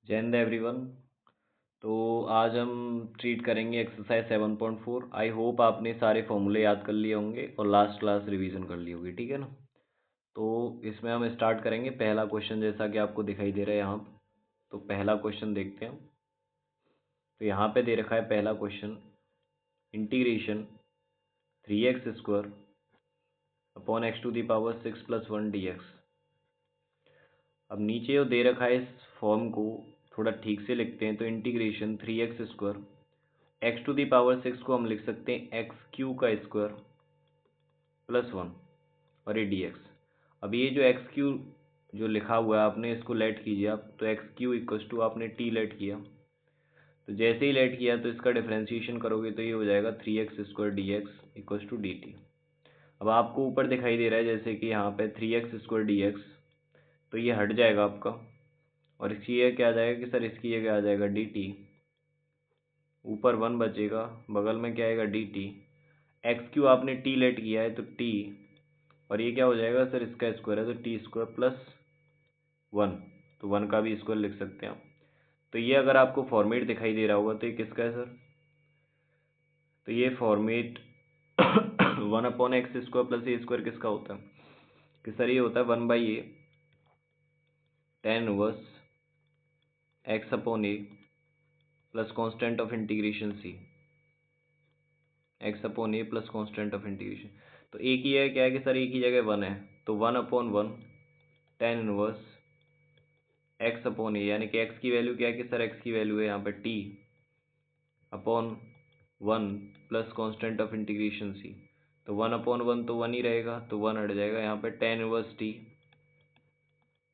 जय हिंद एवरीवन। तो आज हम ट्रीट करेंगे एक्सरसाइज 7.4। आई होप आपने सारे फॉर्मूले याद कर लिए होंगे और लास्ट क्लास रिवीजन कर ली होगी, ठीक है ना। तो इसमें हम स्टार्ट करेंगे पहला क्वेश्चन, जैसा कि आपको दिखाई दे रहा है यहाँ। तो पहला क्वेश्चन देखते हैं हम। तो यहाँ पे दे रखा है पहला question, integration 3x² upon x⁻6+1 dx। अब नीचे जो दे रखा है इस फॉर्म को थोड़ा ठीक से लिखते हैं। तो इंटीग्रेशन 3x² x⁻6 को हम लिख सकते हैं x³ प्लस 1 और ये dx। अब ये जो x³ जो लिखा हुआ है आपने इसको लेट कीजिए आप। तो x³ इक्वस टू आपने t लेट किया। तो जैसे ही लेट किया तो इसका डिफ्रेंशिएशन करोगे तो ये हो जाएगा 3x² dx equals to dt। अब आपको ऊपर दिखाई दे रहा है जैसे कि यहाँ पे 3x² dx, तो ये हट जाएगा आपका और इसकी जगह क्या आ जाएगा कि सर इसकी जगह आ जाएगा dt। ऊपर 1 बचेगा, बगल में क्या आएगा dt। x³ आपने t लेट किया है तो t, और ये क्या हो जाएगा सर इसका स्क्वायर है तो t² प्लस 1। तो 1 का भी स्क्वायर लिख सकते हैं आप। तो ये अगर आपको फॉर्मेट दिखाई दे रहा होगा तो ये किसका है सर। तो ये फॉर्मेट 1/x² प्लस a² किसका होता है कि सर ये होता है 1/a tan inverse x/a plus constant of integration c। x/a plus constant of integration. तो a की जगह क्या है कि सर a की जगह 1 है तो 1/1 tan इनवर्स x/a, यानी कि x की वैल्यू क्या है कि सर x की वैल्यू है यहाँ पे t upon 1 plus constant of integration c। तो 1/1 तो 1 ही रहेगा तो 1 हट जाएगा, यहाँ पे tan इनवर्स t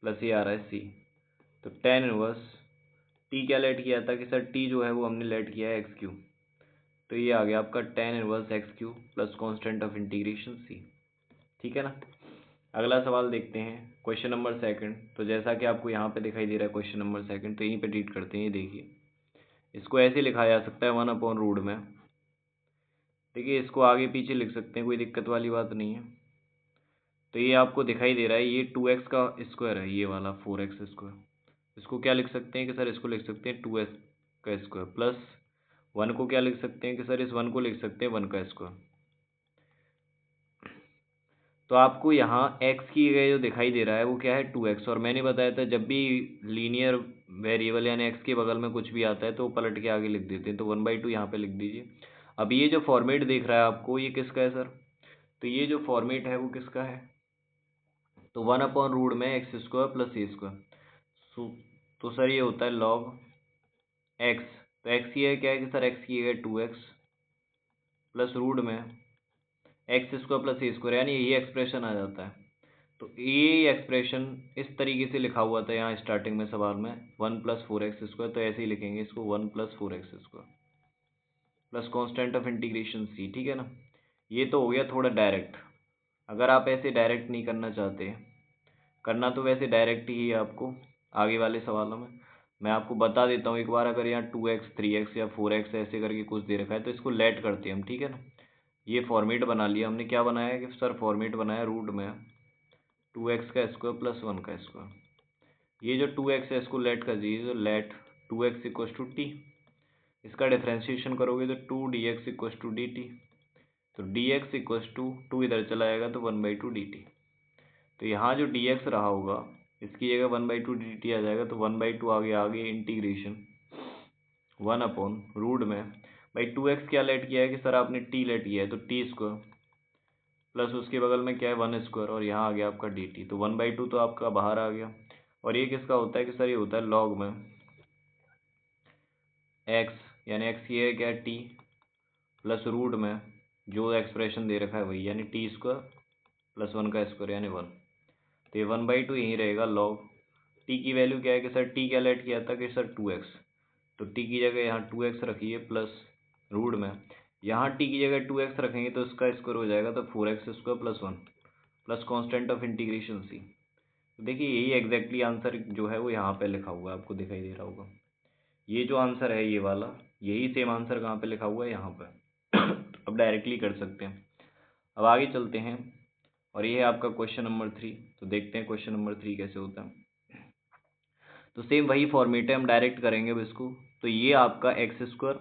प्लस ये आ रहा है c। तो tan इनवर्स t क्या लेट किया था कि सर t जो है वो हमने लेट किया है x³। तो ये आ गया आपका tan inverse x³ plus constant of integration c, ठीक है ना। अगला सवाल देखते हैं, क्वेश्चन नंबर सेकंड। तो जैसा कि आपको यहाँ पे दिखाई दे रहा है क्वेश्चन नंबर सेकंड, तो यहीं पे ट्रीट करते हैं। ये देखिए, इसको ऐसे लिखा जा सकता है 1/√। में देखिए इसको आगे पीछे लिख सकते हैं, कोई दिक्कत वाली बात नहीं है। तो ये आपको दिखाई दे रहा है ये 2x का स्क्वायर है, ये वाला 4x²। इसको क्या लिख सकते हैं कि सर इसको लिख सकते हैं 2x का स्क्वायर प्लस 1 को क्या लिख सकते हैं कि सर इस 1 को लिख सकते हैं 1 का स्क्वायर। तो आपको यहाँ x की जगह जो दिखाई दे रहा है वो क्या है 2x, और मैंने बताया था जब भी लीनियर वेरिएबल यानी x के बगल में कुछ भी आता है तो पलट के आगे लिख देते हैं। तो 1/2 यहाँ पे लिख दीजिए। अब ये जो फॉर्मेट दिख रहा है आपको ये किसका है सर। तो ये जो फॉर्मेट है वो किसका है, तो 1/√। में x² प्लस a²। तो सर ये होता है log x। तो x की जगह क्या है कि सर x की जगह 2x प्लस रूट में x² प्लस a², यानी यही एक्सप्रेशन आ जाता है। तो ये एक्सप्रेशन इस तरीके से लिखा हुआ था यहाँ स्टार्टिंग में सवाल में 1 + 4x²। तो ऐसे ही लिखेंगे इसको 1 + 4x² plus constant of integration c, ठीक है ना। ये तो हो गया थोड़ा डायरेक्ट। अगर आप ऐसे डायरेक्ट नहीं करना चाहते, करना तो वैसे डायरेक्ट ही है आपको आगे वाले सवालों में। मैं आपको बता देता हूँ एक बार, अगर यहाँ 2x 3x या 4x ऐसे करके कुछ दे रखा है तो इसको लेट करते हैं हम, ठीक है ना। ये फॉर्मेट बना लिया हमने। क्या बनाया कि सर फॉर्मेट बनाया रूट में 2x का स्क्वायर प्लस 1 का स्क्वायर। ये जो 2x है इसको लेट कर दीजिए, तो let 2x equals to t. इसका डिफ्रेंशिएशन करोगे तो 2dx equals to d t. तो dx इक्वस टू 2 इधर चला जाएगा तो 1/2 dt। तो यहाँ जो dx रहा होगा इसकी जगह 1/2 dt आ जाएगा। तो 1/2 आगे इंटीग्रेशन 1/√। में भाई 2x क्या लेट किया है कि सर आपने t लेट किया है तो t² प्लस उसके बगल में क्या है 1² और यहाँ आ गया आपका dt। तो 1/2 तो आपका बाहर आ गया। और ये किसका होता है कि सर ये होता है log में x, यानी x की है क्या है t प्लस रूट में जो एक्सप्रेशन दे रखा है वही, यानी t² प्लस 1 का स्क्वायर यानी 1। तो ये 1/2 यहीं रहेगा log। t की वैल्यू क्या है कि सर t क्या लेट किया था कि सर 2x। तो t की जगह यहाँ 2x रखिए प्लस रूट में, यहाँ t की जगह 2x रखेंगे तो इसका स्क्वायर हो जाएगा तो 4x² plus 1 plus constant of integration c। तो देखिए यही एग्जैक्टली आंसर जो है वो यहाँ पे लिखा हुआ है, आपको दिखाई दे रहा होगा। ये जो आंसर है ये वाला, यही सेम आंसर कहाँ पे लिखा हुआ है यहाँ पे। अब डायरेक्टली कर सकते हैं। अब आगे चलते हैं और ये है आपका क्वेश्चन नंबर 3। तो देखते हैं क्वेश्चन नंबर 3 कैसे होता है। तो सेम वही फॉर्मेट है, हम डायरेक्ट करेंगे अब इसको। तो ये आपका एक्स स्क्वायर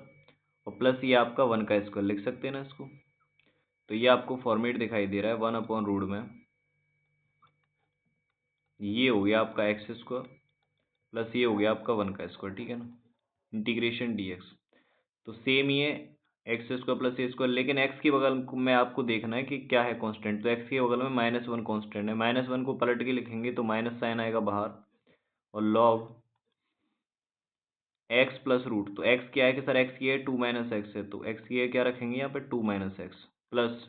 और प्लस ये आपका 1 का स्क्वायर लिख सकते हैं ना इसको। तो ये आपको फॉर्मेट दिखाई दे रहा है 1/रूट में ये हो गया आपका एक्स स्क्वायर प्लस ये हो गया आपका 1 का स्क्वायर, ठीक है ना, इंटीग्रेशन dx। तो सेम ये एक्स स्क्वायर प्लस ए स्क्वायर, लेकिन एक्स के बगल में आपको देखना है कि क्या है कांस्टेंट। तो एक्स के बगल में -1 कांस्टेंट है, -1 को पलट के लिखेंगे तो माइनस साइन आएगा बाहर, और लॉग एक्स प्लस रूट। तो एक्स क्या है कि सर एक्स की है 2 - x है, तो एक्स की है क्या रखेंगे यहाँ पे 2 - x प्लस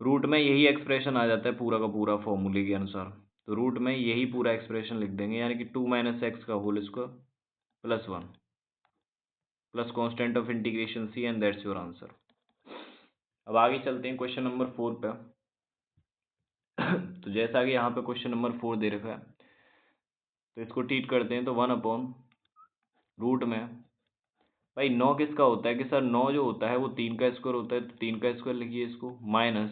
रूट में यही एक्सप्रेशन आ जाता है पूरा का पूरा फॉर्मूले के अनुसार। तो रूट में यही पूरा एक्सप्रेशन लिख देंगे, यानी कि 2 - x का whole square plus 1 plus constant of integration c, and that's your answer. अब आगे चलते हैं क्वेश्चन नंबर 4 पे। तो जैसा कि यहाँ पे क्वेश्चन नंबर 4 दे रखा है, तो इसको ट्रीट करते हैं। तो 1/रूट में भाई 9 किसका होता है कि सर 9 जो होता है वो 3 का स्क्वायर होता है, तो 3 का स्क्वायर लिखिए इसको, माइनस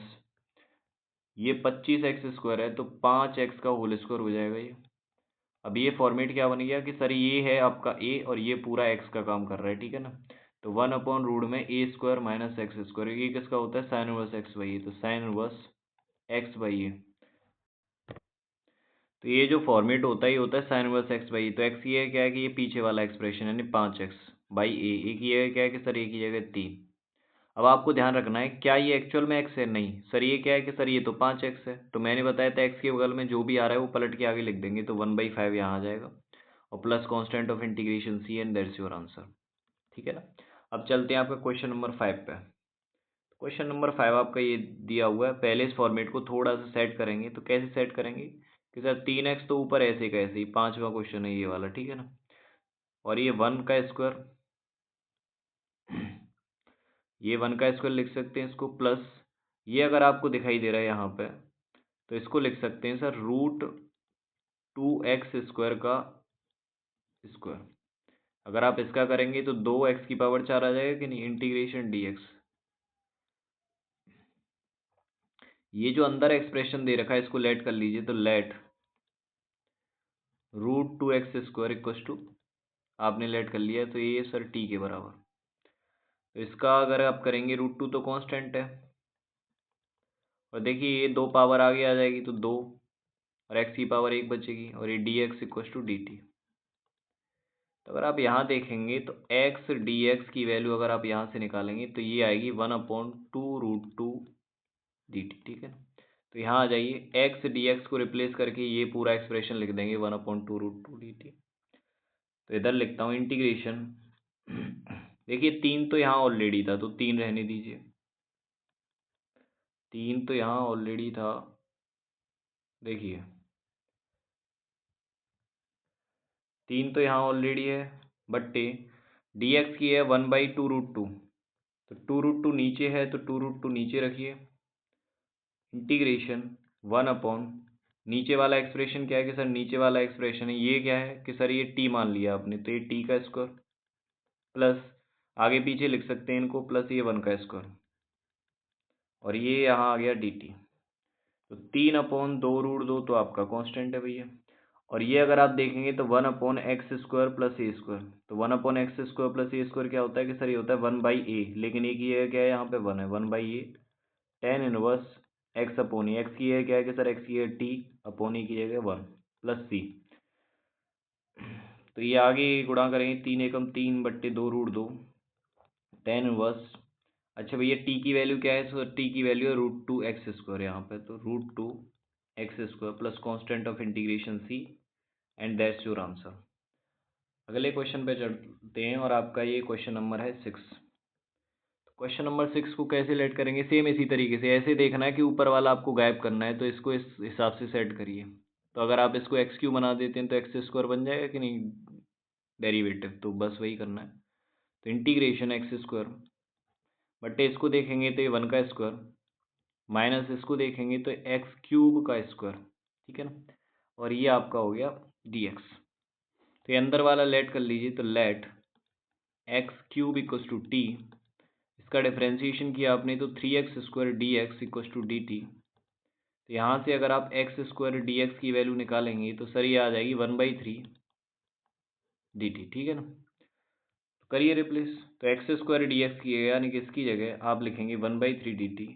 ये 25x² है तो 5x का होल स्क्वायर हो जाएगा ये। अब ये फॉर्मेट क्या बन गया कि सर ये है आपका a और ये पूरा x का काम कर रहा है, ठीक है ना। तो 1/रूट में a² - x², ये किसका होता है साइन इनवर्स x/a, तो साइन इनवर्स x/a। तो ये जो फॉर्मेट होता है ये होता है साइन इनवर्स x/a। तो x ये क्या है कि ये पीछे वाला एक्सप्रेशन यानी 5x/a, एक ये क्या है कि सर एक ही जगह 3। अब आपको ध्यान रखना है क्या ये एक्चुअल में x है, नहीं सर ये क्या है कि सर ये तो 5x है। तो मैंने बताया था x के बगल में जो भी आ रहा है वो पलट के आगे लिख देंगे, तो 1/5 यहाँ आ जाएगा और plus constant of integration c, and that's your answer, ठीक है ना। अब चलते हैं आपका क्वेश्चन नंबर 5 पे। क्वेश्चन नंबर 5 आपका ये दिया हुआ है, पहले इस फॉर्मेट को थोड़ा सा सेट करेंगे। तो कैसे सेट करेंगे कि सर 3x तो ऊपर ऐसे का ऐसे ही, 5वां क्वेश्चन है ये वाला, ठीक है ना। और ये 1 का स्क्वायर ये 1 का स्क्वायर लिख सकते हैं इसको, प्लस ये अगर आपको दिखाई दे रहा है यहाँ पे तो इसको लिख सकते हैं सर √2x² का स्क्वायर। अगर आप इसका करेंगे तो 2x⁴ आ जाएगा कि नहीं, इंटीग्रेशन dx। ये जो अंदर एक्सप्रेशन दे रखा है इसको लेट कर लीजिए, तो लेट √2x² इक्वस टू, आपने लेट कर लिया तो ये सर t के बराबर। तो इसका अगर आप करेंगे √2 तो कांस्टेंट है, और देखिए ये 2 पावर आगे आ जाएगी तो 2 और x⁴ 1 बचेगी, और ये dx इक्वस टू dt। तो अगर आप यहाँ देखेंगे तो x dx की वैल्यू अगर आप यहाँ से निकालेंगे तो ये आएगी 1/2√2 dt, ठीक है ना। तो यहाँ आ जाइए x dx को रिप्लेस करके ये पूरा एक्सप्रेशन लिख देंगे 1/2√2 dt। तो इधर लिखता हूँ इंटीग्रेशन देखिए 3 तो यहाँ ऑलरेडी था तो 3 रहने दीजिए, 3 तो यहाँ ऑलरेडी था, देखिए 3 तो यहाँ ऑलरेडी है, बट्टे dx की है 1/2√2, तो 2√2 नीचे है तो 2√2 नीचे रखिए, इंटीग्रेशन 1/ नीचे वाला एक्सप्रेशन क्या है कि सर नीचे वाला एक्सप्रेशन है ये क्या है कि सर ये t मान लिया आपने, तो ये t का स्क्वायर प्लस आगे पीछे लिख सकते हैं इनको, प्लस ये 1 का स्क्वायर और ये यहाँ आ गया dt। तो 3/2√2 तो आपका कांस्टेंट है भैया, और ये अगर आप देखेंगे तो 1/x² प्लस a स्क्वायर। तो 1/x² प्लस a स्क्वायर क्या होता है कि सर ये होता है 1/a, लेकिन एक ही है क्या है यहाँ पे 1 है, 1/a tan inverse x/a। x की है क्या है कि सर x की है t अपॉन e की जगह 1 प्लस c। तो ये आगे गुणा करेंगे 3 एकम 3 बट्टे 2√2 tan इनवर्स, अच्छा भैया t की वैल्यू क्या है, सो t की वैल्यू है √2x² यहाँ पे, तो √2x² plus constant of integration c, and that's your answer. अगले क्वेश्चन पे चलते हैं और आपका ये क्वेश्चन नंबर है 6। क्वेश्चन नंबर 6 को कैसे लेट करेंगे, सेम इसी तरीके से, ऐसे देखना है कि ऊपर वाला आपको गायब करना है, तो इसको इस हिसाब से सेट करिए। तो अगर आप इसको x³ बना देते हैं तो x² बन जाएगा कि नहीं डेरिवेटिव, तो बस वही करना है। तो इंटीग्रेशन x², बट इसको देखेंगे तो ये 1 का स्क्वायर, माइनस इसको देखेंगे तो x³ का स्क्वायर, ठीक है ना, और ये आपका हो गया dx। तो ये अंदर वाला लेट कर लीजिए, तो let x³ equals to t, इसका डिफ्रेंशिएशन किया आपने तो 3x² dx equals to dt। तो यहाँ से अगर आप x² dx की वैल्यू निकालेंगे तो सर ये आ जाएगी 1/3 dt, ठीक है ना। तो करिए रिप्लेस, तो एक्स स्क्वायर डी एक्स की जगह यानी कि इसकी जगह आप लिखेंगे 1/3 dt,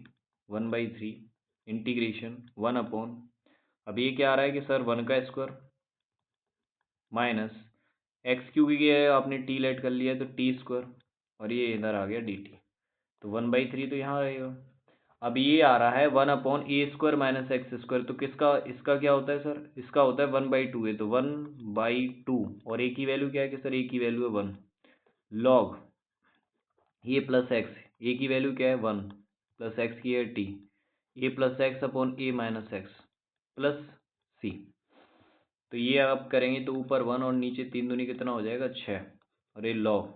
1/3 इंटीग्रेशन 1 अब ये क्या आ रहा है कि सर 1 का स्क्वायर माइनस एक्स क्यू की जगह आपने टी लेट कर लिया तो टी स्क्वायर और ये इधर आ गया dt, तो 1/3 तो यहाँ रहेगा। अब ये आ रहा है 1/a² माइनस एक्स स्क्वायर, तो किसका इसका क्या होता है सर, इसका होता है 1/2 है, तो 1/2 और a की वैल्यू क्या है कि सर a की वैल्यू है 1 लॉग ये प्लस एक्स, ए की वैल्यू क्या है 1 प्लस एक्स की है टी, ए प्लस एक्स अपॉन ए माइनस एक्स प्लस सी। तो ये आप करेंगे तो ऊपर 1 और नीचे 3 दूनी कितना हो जाएगा 6 और ये लॉग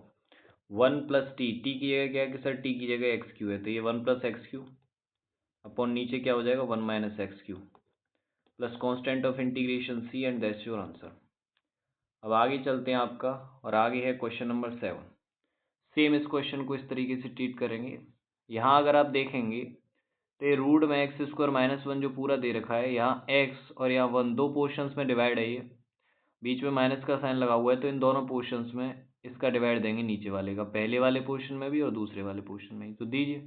1 प्लस टी, टी की जगह क्या है कि सर टी की जगह एक्स क्यू है, तो ये 1 प्लस एक्स क्यू अपॉन नीचे क्या हो जाएगा 1 minus x cube plus constant of integration C and that's your answer. अब आगे चलते हैं आपका, और आगे है क्वेश्चन नंबर 7। सेम इस क्वेश्चन को इस तरीके से ट्रीट करेंगे। यहाँ अगर आप देखेंगे तो ये रूट में एक्स स्क्वायर माइनस 1 जो पूरा दे रखा है, यहाँ एक्स और यहाँ 1 दो पोर्शंस में डिवाइड है, ये बीच में माइनस का साइन लगा हुआ है, तो इन दोनों पोर्शंस में इसका डिवाइड देंगे नीचे वाले का, पहले वाले पोर्शन में भी और दूसरे वाले पोर्शन में ही, तो दीजिए।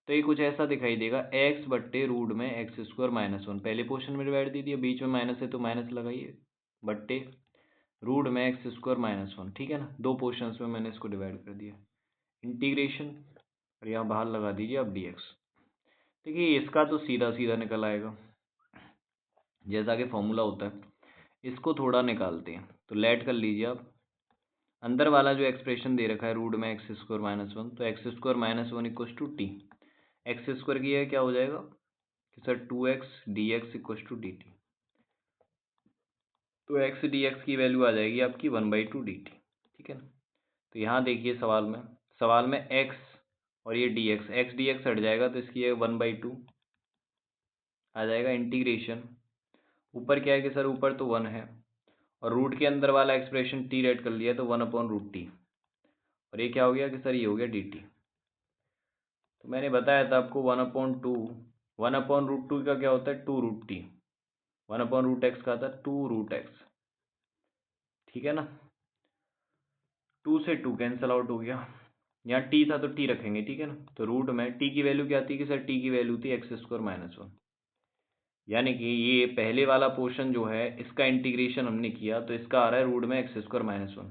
तो ये कुछ ऐसा दिखाई देगा एक्स बट्टे रूट में एक्स स्क्वायर माइनस 1, पहले पोर्शन में डिवाइड दे दिया, बीच में माइनस है तो माइनस लगाइए, बट्टे रूट में एक्स स्क्वायर माइनस 1, ठीक है ना, दो पोर्शंस में मैंने इसको डिवाइड कर दिया, इंटीग्रेशन और यहाँ बाहर लगा दीजिए अब dx। देखिए इसका तो सीधा सीधा निकल आएगा, जैसा कि फॉर्मूला होता है, इसको थोड़ा निकालते हैं, तो लेट कर लीजिए आप, अंदर वाला जो एक्सप्रेशन दे रखा है रूट में एक्स स्क्वायर माइनस 1, तो x square minus 1 equals to t, x square की है क्या हो जाएगा कि sir 2x dx equals to d t, तो एक्स dx की वैल्यू आ जाएगी आपकी 1/2 dt, ठीक है ना। तो यहाँ देखिए सवाल में x और ये dx, x dx हट जाएगा तो इसकी 1/2 आ जाएगा, इंटीग्रेशन ऊपर क्या है कि सर ऊपर तो 1 है और रूट के अंदर वाला एक्सप्रेशन टी रेड कर लिया तो 1/√t, और ये क्या हो गया कि सर ये हो गया dt। तो मैंने बताया था आपको 1/2 का क्या होता है 2√t, 1/√x का था 2√x, ठीक है ना, 2 से 2 कैंसिल आउट हो गया, यहाँ t था तो t रखेंगे, ठीक है ना। तो रूट में t की वैल्यू क्या थी कि सर t की वैल्यू थी एक्स स्क्वायर माइनस 1, यानी कि ये पहले वाला पोर्शन जो है इसका इंटीग्रेशन हमने किया तो इसका आ रहा है रूट में एक्स स्क्वायर माइनस 1।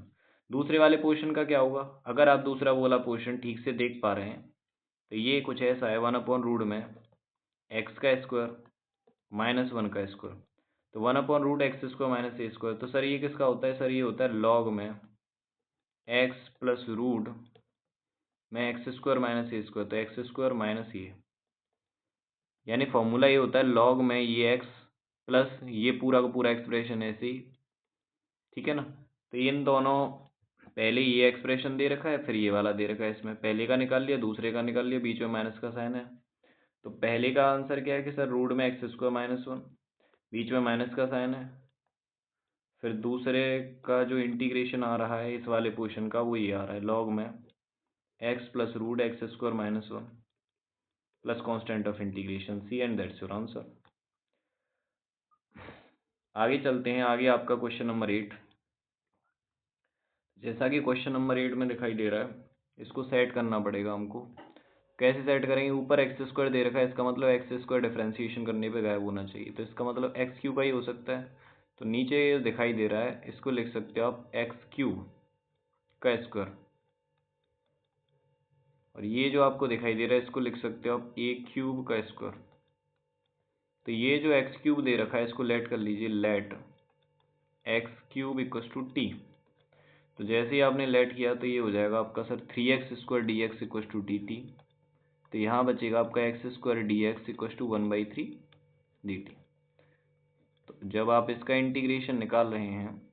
दूसरे वाले पोर्शन का क्या होगा, अगर आप दूसरा वाला पोर्शन ठीक से देख पा रहे हैं तो ये कुछ ऐसा है 1/रूट में एक्स का स्क्वायर माइनस 1 का स्क्वायर, तो 1/रूट एक्स स्क्वायर माइनस ए स्क्वायर, तो सर ये किसका होता है, सर ये होता है लॉग में एक्स प्लस रूट में एक्स स्क्वायर माइनस ए स्क्वायर, तो एक्स स्क्वायर माइनस ए, यानी फॉर्मूला ये होता है लॉग में ये एक्स प्लस ये पूरा का पूरा एक्सप्रेशन ऐसे ही, ठीक है ना। तो इन दोनों पहले ये एक्सप्रेशन दे रखा है फिर ये वाला दे रखा है, इसमें पहले का निकाल लिया दूसरे का निकाल लिया, बीच में माइनस का साइन है, तो पहले का आंसर क्या है कि सर रूट में एक्स स्क्वायर माइनस 1, बीच में माइनस का साइन है, फिर दूसरे का जो इंटीग्रेशन आ रहा है इस वाले पोर्शन का वो ये आ रहा है लॉग में x plus root x square minus 1 plus constant of integration C and that's your answer. आगे चलते हैं, आगे आपका क्वेश्चन नंबर 8। जैसा कि क्वेश्चन नंबर 8 में दिखाई दे रहा है, इसको सेट करना पड़ेगा हमको। कैसे सेट करेंगे, ऊपर एक्स स्क्वायर दे रखा है, इसका मतलब एक्स स्क्वायर डिफरेंशिएशन करने पे गायब होना चाहिए, तो इसका मतलब एक्स क्यूब ही हो सकता है, तो नीचे ये दिखाई दे रहा है इसको लिख सकते हो आप एक्स क्यूब का स्क्वायर, और ये जो आपको दिखाई दे रहा है इसको लिख सकते हो आप ए क्यूब का स्क्वायर। तो ये जो एक्स क्यूब दे रखा है इसको लेट कर लीजिए, let x cube equals to T, तो जैसे ही आपने लेट किया तो ये हो जाएगा आपका sir 3x square d x equals to d t, तो यहाँ बचेगा आपका x square d x equals to 1/3 d t. तो जब आप इसका इंटीग्रेशन निकाल रहे हैं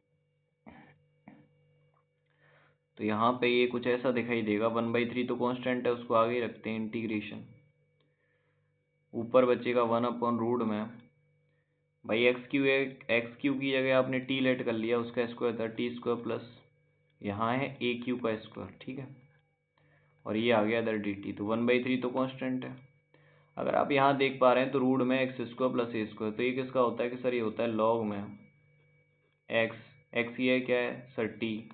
तो यहाँ पे ये कुछ ऐसा दिखाई देगा, 1/3 तो कांस्टेंट है उसको आगे रखते हैं, इंटीग्रेशन ऊपर बचेगा 1/रूट में भाई एक्स क्यू की जगह आपने टी लेट कर लिया, उसका स्क्वायर था टी स्क्वायर प्लस यहाँ है ए क्यू का स्क्वायर, ठीक है, और ये आ गया इधर डी टी, तो 1/3 तो कांस्टेंट है। अगर आप यहाँ देख पा रहे हैं तो रूट में एक्स स्क्वायर प्लस ए स्क्वायर, तो ये किसका होता है कि सर ये होता है लॉग में एक्स, एक्स ये क्या है सर टी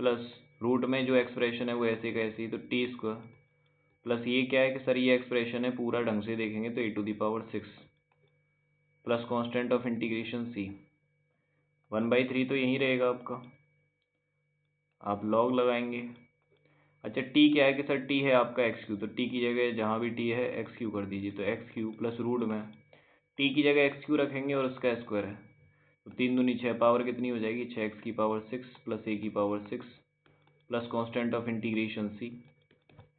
प्लस रूट में जो एक्सप्रेशन है वो ऐसे का ऐसे ही, तो टी स्क्वायर प्लस ये क्या है कि सर ये एक्सप्रेशन है पूरा ढंग से देखेंगे तो e⁻6 plus constant of integration c 1/3 तो यहीं रहेगा आपका, आप लॉग लगाएंगे। अच्छा t क्या है कि सर t है आपका x3, तो t की जगह जहाँ भी t है x3 कर दीजिए, तो x3 प्लस रूट में t की जगह x3 रखेंगे और उसका स्क्वायर है, तो 3 दूनी 6 पावर कितनी हो जाएगी 6x⁻6 plus a⁻6 plus constant of integration c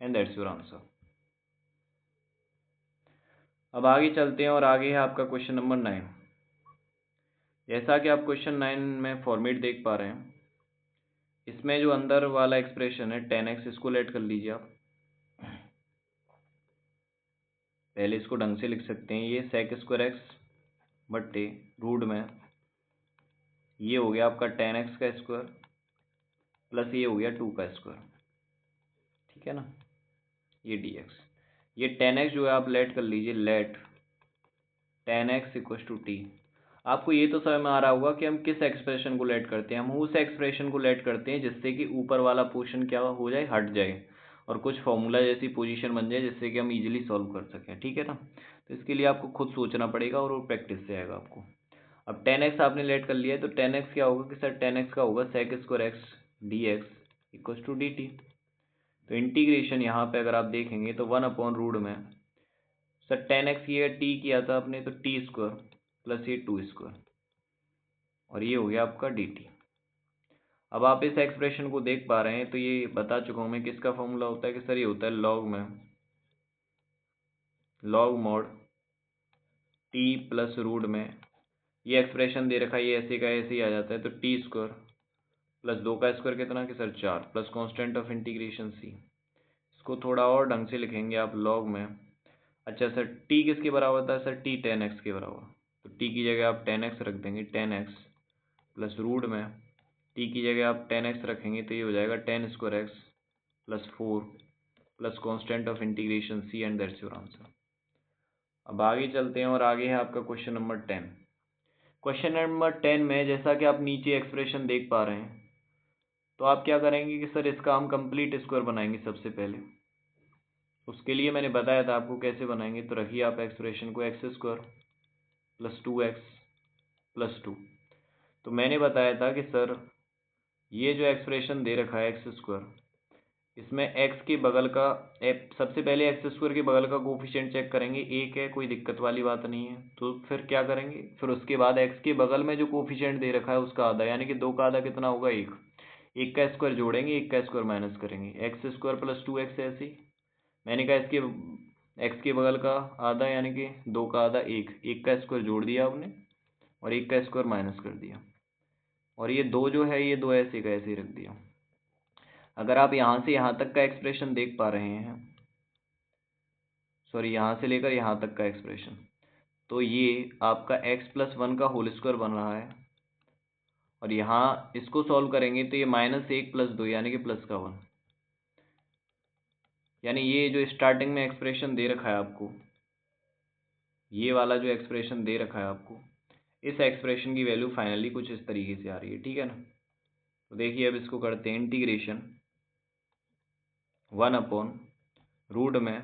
and that's your answer. अब आगे चलते हैं और आगे है आपका क्वेश्चन नंबर 9। जैसा कि आप क्वेश्चन 9 में फॉर्मेट देख पा रहे हैं, इसमें जो अंदर वाला एक्सप्रेशन है 10x, इसको लेट कर लीजिए आप। पहले इसको ढंग से लिख सकते हैं, ये sec² बट्टे रूट में ये हो गया आपका 10x का स्क्वायर प्लस ये हो गया 2 का स्क्वायर, ठीक है ना, ये dx। ये 10x जो है आप लेट कर लीजिए, late 10x equal to T. आपको ये तो समझ में आ रहा होगा कि हम किस एक्सप्रेशन को लेट करते हैं, हम उस एक्सप्रेशन को लेट करते हैं जिससे कि ऊपर वाला पोर्शन क्या हो जाए, हट जाए और कुछ फॉर्मूला जैसी पोजीशन बन जाए जिससे कि हम इजीली सॉल्व कर सकें, ठीक है ना। तो इसके लिए आपको खुद सोचना पड़ेगा और वो प्रैक्टिस से आएगा आपको। अब 10x आपने लेट कर लिया है, तो 10x क्या होगा कि सर 10x का होगा sec² x dx equal to dt। तो इंटीग्रेशन यहाँ पे अगर आप देखेंगे तो 1/रूट में सर 10x ये t किया था आपने, तो t² प्लस ये 2² और ये हो गया आपका dt। अब आप इस एक्सप्रेशन को देख पा रहे हैं, तो ये बता चुका हूँ मैं किसका फॉर्मूला होता है कि सर ये होता है लॉग में log mod t plus root में ये एक्सप्रेशन दे रखा है, ये ऐसे का ऐसे ही आ जाता है, तो t² प्लस 2 का स्क्वायर कितना कि sir 4 plus constant of integration c। इसको थोड़ा और ढंग से लिखेंगे आप लॉग में। अच्छा सर t किसके बराबर था सर, t 10x के बराबर, तो t की जगह आप 10x रख देंगे, 10x प्लस रूट में t की जगह आप 10x रखेंगे तो ये हो जाएगा 10² x plus 4 plus constant of integration c and that's your answer. अब आगे चलते हैं और आगे है आपका क्वेश्चन नंबर 10। क्वेश्चन नंबर 10 में जैसा कि आप नीचे एक्सप्रेशन देख पा रहे हैं, तो आप क्या करेंगे कि सर इसका हम कंप्लीट स्क्वायर बनाएंगे सबसे पहले। उसके लिए मैंने बताया था आपको कैसे बनाएंगे, तो रखिए आप एक्सप्रेशन को x² प्लस 2x प्लस 2। तो मैंने बताया था कि सर ये जो एक्सप्रेशन दे रखा है x², इसमें x के बगल का सबसे पहले x² के बगल का कोफिशिएंट चेक करेंगे, एक है, कोई दिक्कत वाली बात नहीं है। तो फिर क्या करेंगे, फिर उसके बाद x के बगल में जो कोफिशिएंट दे रखा है उसका आधा, यानी कि 2 का आधा कितना होगा 1, 1 का स्क्वायर जोड़ेंगे, 1 का स्क्वायर माइनस करेंगे, x² प्लस 2x ऐसे ही। मैंने कहा इसके x के बगल का आधा यानी कि 2 का आधा 1, 1 का स्क्वायर जोड़ दिया आपने और 1 का स्क्वायर माइनस कर दिया, और ये 2 जो है ये 2 ऐसे का ऐसे ही रख दिया। अगर आप यहाँ से यहाँ तक का एक्सप्रेशन देख पा रहे हैं, सॉरी यहाँ से लेकर यहाँ तक का एक्सप्रेशन, तो ये आपका x+1 का होल स्क्वायर बन रहा है, और यहाँ इसको सॉल्व करेंगे तो ये -1 प्लस 2 यानी कि प्लस का 1, यानी ये जो स्टार्टिंग में एक्सप्रेशन दे रखा है आपको, ये वाला जो एक्सप्रेशन दे रखा है आपको, इस एक्सप्रेशन की वैल्यू फाइनली कुछ इस तरीके से आ रही है, ठीक है ना। तो देखिए अब इसको करते हैं इंटीग्रेशन 1/रूट में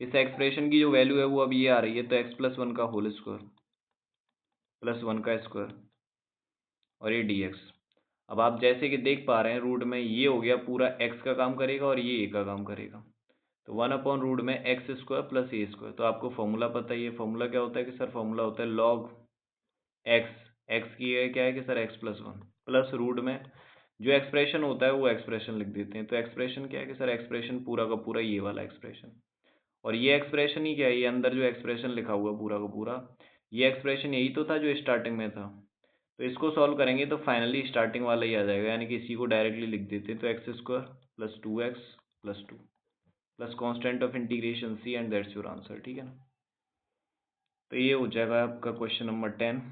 इस एक्सप्रेशन की जो वैल्यू है वो अब ये आ रही है, तो x+1 का होल स्क्वायर प्लस 1 का स्क्वायर और ये dx। अब आप जैसे कि देख पा रहे हैं रूट में ये हो गया पूरा x का काम करेगा और ये a का काम करेगा, तो 1/रूट में x² प्लस a²। तो आपको फॉर्मूला पता ही है, फॉर्मूला क्या होता है कि सर फॉर्मूला होता है लॉग x की है क्या है कि सर x+1 प्लस रूट में जो एक्सप्रेशन होता है वो एक्सप्रेशन लिख देते हैं। तो एक्सप्रेशन क्या है कि सर एक्सप्रेशन पूरा का पूरा ये वाला एक्सप्रेशन, और ये एक्सप्रेशन ही क्या है, ये अंदर जो एक्सप्रेशन लिखा हुआ पूरा का पूरा ये एक्सप्रेशन यही तो था जो स्टार्टिंग में था। तो इसको सॉल्व करेंगे तो फाइनली स्टार्टिंग वाला ही आ जाएगा, यानी कि इसी को डायरेक्टली लिख देते हैं, तो x² plus 2x plus 2 plus constant of integration c and that's your answer, ठीक है ना। तो ये हो जाएगा आपका क्वेश्चन नंबर 10।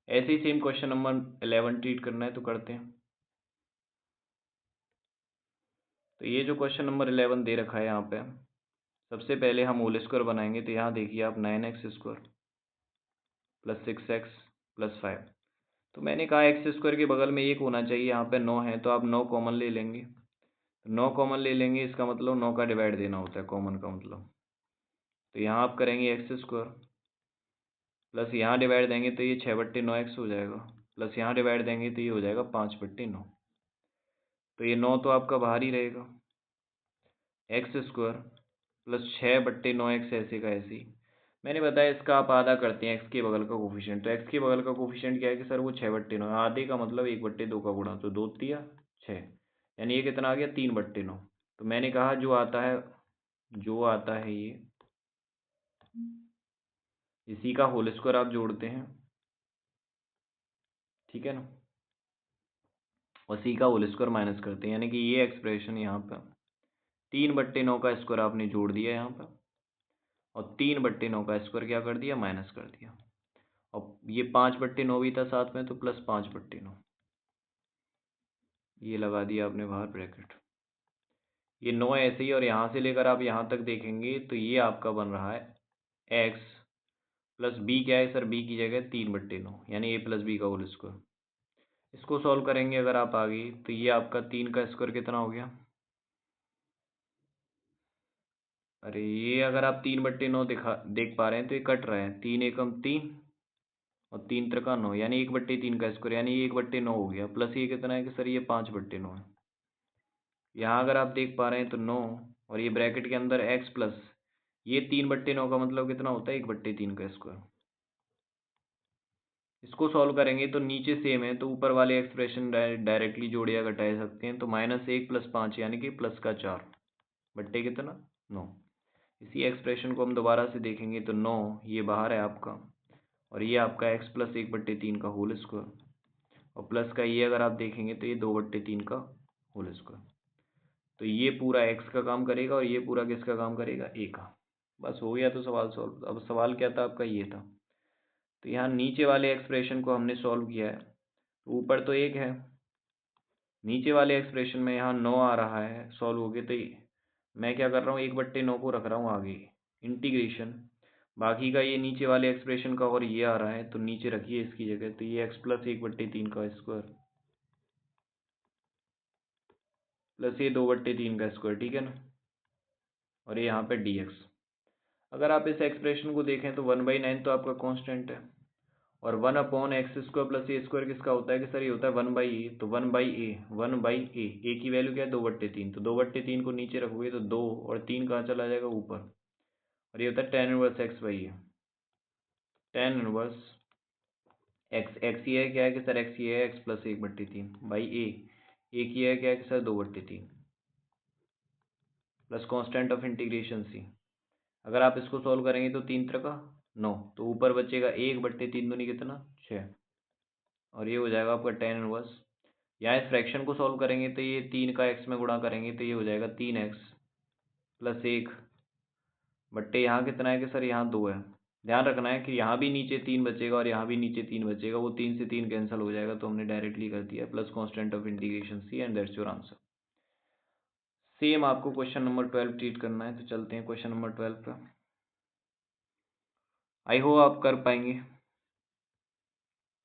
ऐसे ही सेम क्वेश्चन नंबर 11 ट्रीट करना है तो करते हैं। तो ये जो क्वेश्चन नंबर 11 दे रखा है यहाँ पे, सबसे पहले हम होल स्क्वायर बनाएंगे, तो यहाँ देखिए आप 9x² प्लस 6x प्लस 5। तो मैंने कहा एक्स स्क्वायर के बगल में एक होना चाहिए, यहाँ पे 9 है तो आप 9 कॉमन ले लेंगे। 9 कॉमन ले लेंगे, इसका मतलब 9 का डिवाइड देना होता है कॉमन का मतलब। तो यहाँ आप करेंगे एक्स स्क्वायर प्लस यहाँ डिवाइड देंगे तो ये 6/9 हो जाएगा, प्लस यहाँ डिवाइड देंगे तो ये हो जाएगा 5/9। तो ये 9 तो आपका बाहर ही रहेगा। एक्स स्क्वायर प्लस 6/9 ऐसे का ऐसे ही। मैंने बताया इसका आप आधा करते हैं एक्स के बगल का कोफिशिएंट। तो एक्स के बगल का कोफिशिएंट क्या है कि सर वो 6/9, आधे का मतलब 1/2 का गुणा, तो 2 तिया 6, यानी ये कितना आ गया 3/9। तो मैंने कहा जो आता है ये इसी का होल स्क्वायर आप जोड़ते हैं, ठीक है ना, उसी का होल स्क्वायर माइनस करते हैं, यानी कि ये एक्सप्रेशन यहाँ पर 3/9 का स्क्वायर आपने जोड़ दिया यहाँ पर, और 3/9 का स्क्वायर क्या कर दिया, माइनस कर दिया। और ये 5/9 भी था साथ में, तो प्लस 5/9, ये लगा दिया आपने बाहर ब्रैकेट। ये 9 ऐसे ही, और यहाँ से लेकर आप यहाँ तक देखेंगे तो ये आपका बन रहा है एक्स प्लस बी, क्या है सर, बी की जगह 3/9, यानी ए प्लस बी का होल स्क्वायर। इसको सॉल्व करेंगे अगर आप आगे, तो ये आपका 3 का स्क्वायर कितना हो गया, अरे ये अगर आप 3/9 देख पा रहे हैं तो ये कट रहा है, 3 एकम 3 और 3 त्रिका 9, यानी 1/3 का स्क्वायर, यानी ये 1/9 हो गया, प्लस ये कितना है कि सर ये 5/9 है। यहाँ अगर आप देख पा रहे हैं तो 9, और ये ब्रैकेट के अंदर x प्लस ये 3/9 का मतलब कितना होता है, 1/3 का स्क्वायर। इसको सॉल्व करेंगे तो नीचे सेम है, तो ऊपर वाले एक्सप्रेशन डायरेक्टली जोड़ या घटा सकते हैं। तो -1 + 5 यानी कि प्लस का 4 बट्टे कितना 9। इसी एक्सप्रेशन को हम दोबारा से देखेंगे तो 9 ये बाहर है आपका, और ये आपका x प्लस 1/3 का होल स्क्वायर, और प्लस का ये अगर आप देखेंगे तो ये 2/3 का होल स्क्वायर। तो ये पूरा x का काम करेगा और ये पूरा किसका काम करेगा, a का। बस हो गया तो सवाल सॉल्व। अब सवाल क्या था आपका, ये था। तो यहाँ नीचे वाले एक्सप्रेशन को हमने सॉल्व किया है, तो ऊपर तो 1 है, नीचे वाले एक्सप्रेशन में यहाँ 9 आ रहा है, सॉल्व हो गए तो मैं क्या कर रहा हूँ, 1/9 को रख रहा हूँ आगे, इंटीग्रेशन, बाकी का ये नीचे वाले एक्सप्रेशन का और ये आ रहा है तो नीचे रखिए इसकी जगह। तो ये x प्लस 1/3 का स्क्वायर प्लस ये 2/3 का स्क्वायर, ठीक है ना, और ये यहाँ पे dx। अगर आप इस एक्सप्रेशन को देखें तो 1/9 तो आपका कांस्टेंट है, और 1/x² प्लस ए स्क्वायर किसका होता है कि सर ये होता है 1/a। तो 1/a ए की वैल्यू क्या है, 2/3, तो 2/3 को नीचे रखोगे तो 2, और 3 कहाँ चला जाएगा ऊपर, और ये होता है tan inverse x/a, tan inverse x ये है क्या है कि सर x ये है x प्लस 1/3 बाई ए की है क्या है कि sir 2/3 plus constant of integration c। अगर आप इसको सॉल्व करेंगे तो 3 त्रिका 9, तो ऊपर बचेगा 1/3 दूनी कितना 6, और ये हो जाएगा आपका tan इनवर्स। यहाँ इस फ्रैक्शन को सॉल्व करेंगे तो ये 3 का x में गुणा करेंगे तो ये हो जाएगा 3x प्लस 1 बट्टे यहाँ कितना है कि सर यहाँ 2 है। ध्यान रखना है कि यहाँ भी नीचे 3 बचेगा और यहाँ भी नीचे 3 बचेगा, वो 3 से 3 कैंसिल हो जाएगा, तो हमने डायरेक्टली कर दिया plus constant of integration c, and that's your answer. Same आपको क्वेश्चन नंबर 12 ट्रीट करना है, तो चलते हैं क्वेश्चन नंबर 12 पे। आई होप आप कर पाएंगे,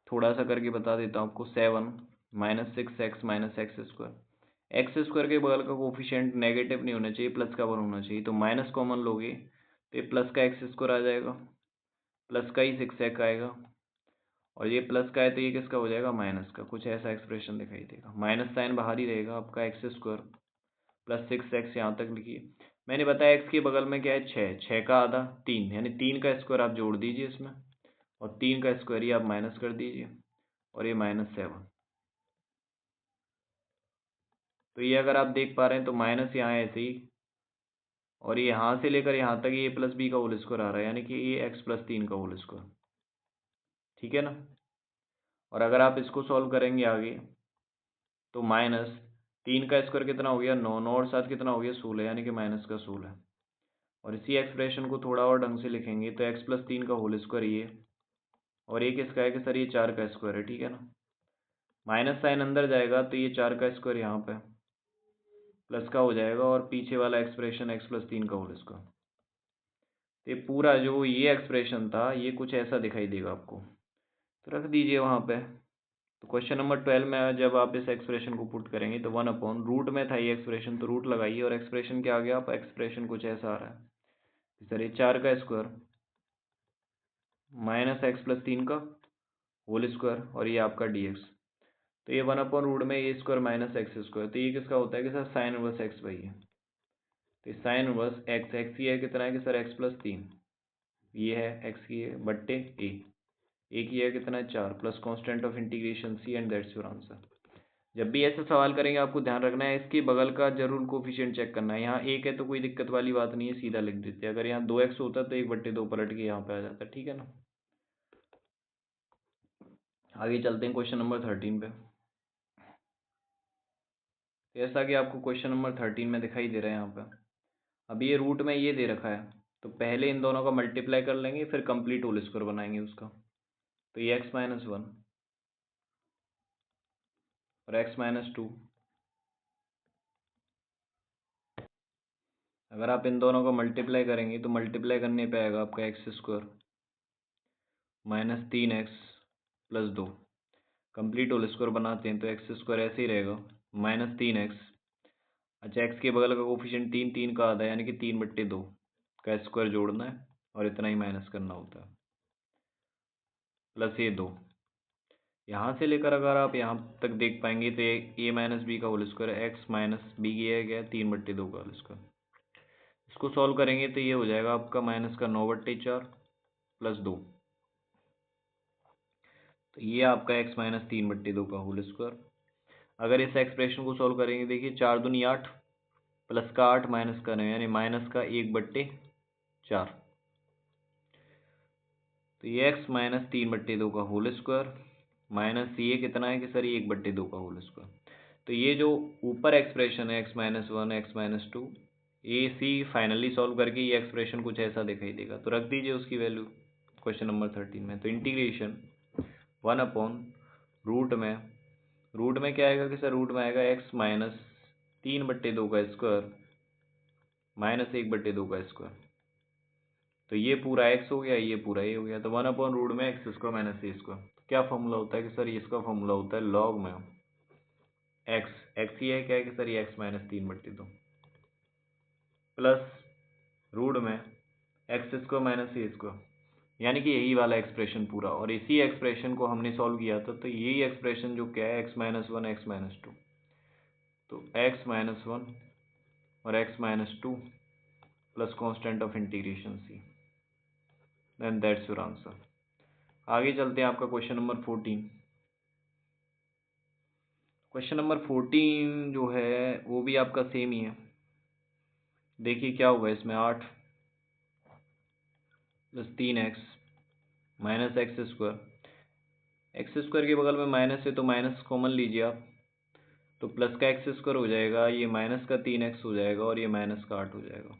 थोड़ा सा करके बता देता हूँ आपको। 7 - 6x - x² के बगल का कोफिशिएंट नेगेटिव नहीं होना चाहिए, प्लस का 1 होना चाहिए। तो माइनस कॉमन लोगे तो ये प्लस का x² आ जाएगा, प्लस का ही 6x आएगा, और ये प्लस का है तो ये किसका हो जाएगा, माइनस का। कुछ ऐसा एक्सप्रेशन दिखाई देगा, माइनस साइन बाहर ही रहेगा आपका, x² प्लस 6x यहाँ तक लिखिए। मैंने बताया x के बगल में क्या है, 6, 6 का आधा 3, यानी 3 का स्क्वायर आप जोड़ दीजिए इसमें, और 3 का स्क्वायर ही आप माइनस कर दीजिए, और ये -7। तो ये अगर आप देख पा रहे हैं तो माइनस यहाँ ऐसे ही, और ये यहाँ से लेकर यहाँ तक ये प्लस बी का होल स्क्वायर आ रहा है, यानी कि ये x प्लस 3 का होल स्क्वायर, ठीक है ना। और अगर आप इसको सॉल्व करेंगे आगे तो -3 का स्क्वायर कितना हो गया 9, 9 और 7 कितना हो गया 16, यानी कि माइनस का 16। और इसी एक्सप्रेशन को थोड़ा और ढंग से लिखेंगे तो x प्लस 3 का होल स्क्वायर ये, और ये किसका है कि सर ये 4 का स्क्वायर है, ठीक है ना। माइनस साइन अंदर जाएगा तो ये 4 का स्क्वायर यहाँ पे प्लस का हो जाएगा, और पीछे वाला एक्सप्रेशन x प्लस 3 का होल स्क्वायर। तो ये पूरा जो ये एक्सप्रेशन था ये कुछ ऐसा दिखाई देगा आपको, तो रख दीजिए वहाँ पे। तो क्वेश्चन नंबर 12 में जब आप इस एक्सप्रेशन को पुट करेंगे तो 1 रूट में था ये एक्सप्रेशन, तो रूट लगाइए और एक्सप्रेशन क्या आ गया, आप एक्सप्रेशन कुछ ऐसा आ रहा है सर, ये 4 का स्क्वायर माइनस एक्स प्लस 3 का होल स्क्वायर और ये आपका dx। तो ये 1/रूट में ए स्क्वायर माइनस एक्स स्क्वायर, तो ये किसका होता है कि sir sine inverse x by है। तो साइन इनवर्स एक्स, एक्स ही है कितना है कि सर एक्स प्लस 3, ये है एक्स की है बट्टे ए की है कितना है 4 plus constant of integration C and that's your answer. जब भी ऐसा सवाल करेंगे आपको ध्यान रखना है इसके बगल का जरूर कोफिशिएंट चेक करना है। यहाँ एक है तो कोई दिक्कत वाली बात नहीं है, सीधा लिख देते हैं। अगर यहाँ 2x होता तो 1/2 पलट के यहाँ पे आ जाता, ठीक है ना। आगे चलते हैं क्वेश्चन नंबर 13 पे। जैसा कि आपको क्वेश्चन नंबर 13 में दिखाई दे रहा है यहाँ पे, अभी ये रूट में ये दे रखा है तो पहले इन दोनों का मल्टीप्लाई कर लेंगे फिर कंप्लीट होल स्क्वायर बनाएंगे उसका। तो ये x-1 और x-2, अगर आप इन दोनों का मल्टीप्लाई करेंगे तो मल्टीप्लाई करने पे आएगा आपका x square minus 3x plus 2, complete whole square बनाते हैं तो एक्स स्क्वायर ऐसे ही रहेगा माइनस 3x। अच्छा, एक्स के बगल का कोफिशिएंट 3, 3 का आधा यानी कि 3/2 का स्क्वायर जोड़ना है और इतना ही माइनस करना होता है, प्लस ये 2। यहाँ से लेकर अगर आप यहाँ तक देख पाएंगे तो ए माइनस बी का होल स्क्वायर है, एक्स माइनस बी किया गया 3/2 का होल स्क्वायर। इसको सॉल्व करेंगे तो ये हो जाएगा आपका माइनस का 9/4 प्लस 2, तो ये आपका x माइनस 3/2 का होल स्क्वायर। अगर इस एक्सप्रेशन को सॉल्व करेंगे देखिए 4 दूनी 8 प्लस का 8 माइनस का 9 यानी माइनस का 1/4, तो ये x माइनस 3/2 का होल स्क्वायर माइनस ये कितना है कि सर ये 1/2 का होल स्क्वायर। तो ये जो ऊपर एक्सप्रेशन है x-1 x-2, ये सी फाइनली सॉल्व करके ये एक्सप्रेशन कुछ ऐसा दिखाई देगा, तो रख दीजिए उसकी वैल्यू क्वेश्चन नंबर 13 में। तो इंटीग्रेशन 1/रूट में क्या आएगा कि सर रूट में आएगा x माइनस 3/2 का स्क्वायर माइनस 1/2 का स्क्वायर, तो ये पूरा x हो गया, ये पूरा a हो गया। तो 1/रूट में एक्स स्क्वायर माइनस ए स्क्वायर, क्या फॉर्मूला होता है कि सर इसका फॉर्मूला होता है लॉग में एक्स ही है क्या है कि सर ये x माइनस 3/2 प्लस रूट में एक्स स्क्वायर माइनस ए स्क्वायर, यानी कि यही वाला एक्सप्रेशन पूरा। और इसी एक्सप्रेशन को हमने सॉल्व किया था, तो यही एक्सप्रेशन जो क्या है x-1 x-2, तो x-1 और x-2 plus constant of integration c, then that's your answer. आगे चलते हैं आपका क्वेश्चन नंबर 14। क्वेश्चन नंबर 14 जो है वो भी आपका सेम ही है। देखिए क्या होगा इसमें, 8 plus 3x minus x square के बगल में माइनस है तो माइनस कॉमन लीजिए आप, तो प्लस का एक्स स्क्वायर हो जाएगा, ये माइनस का 3x हो जाएगा और ये माइनस का 8 हो जाएगा।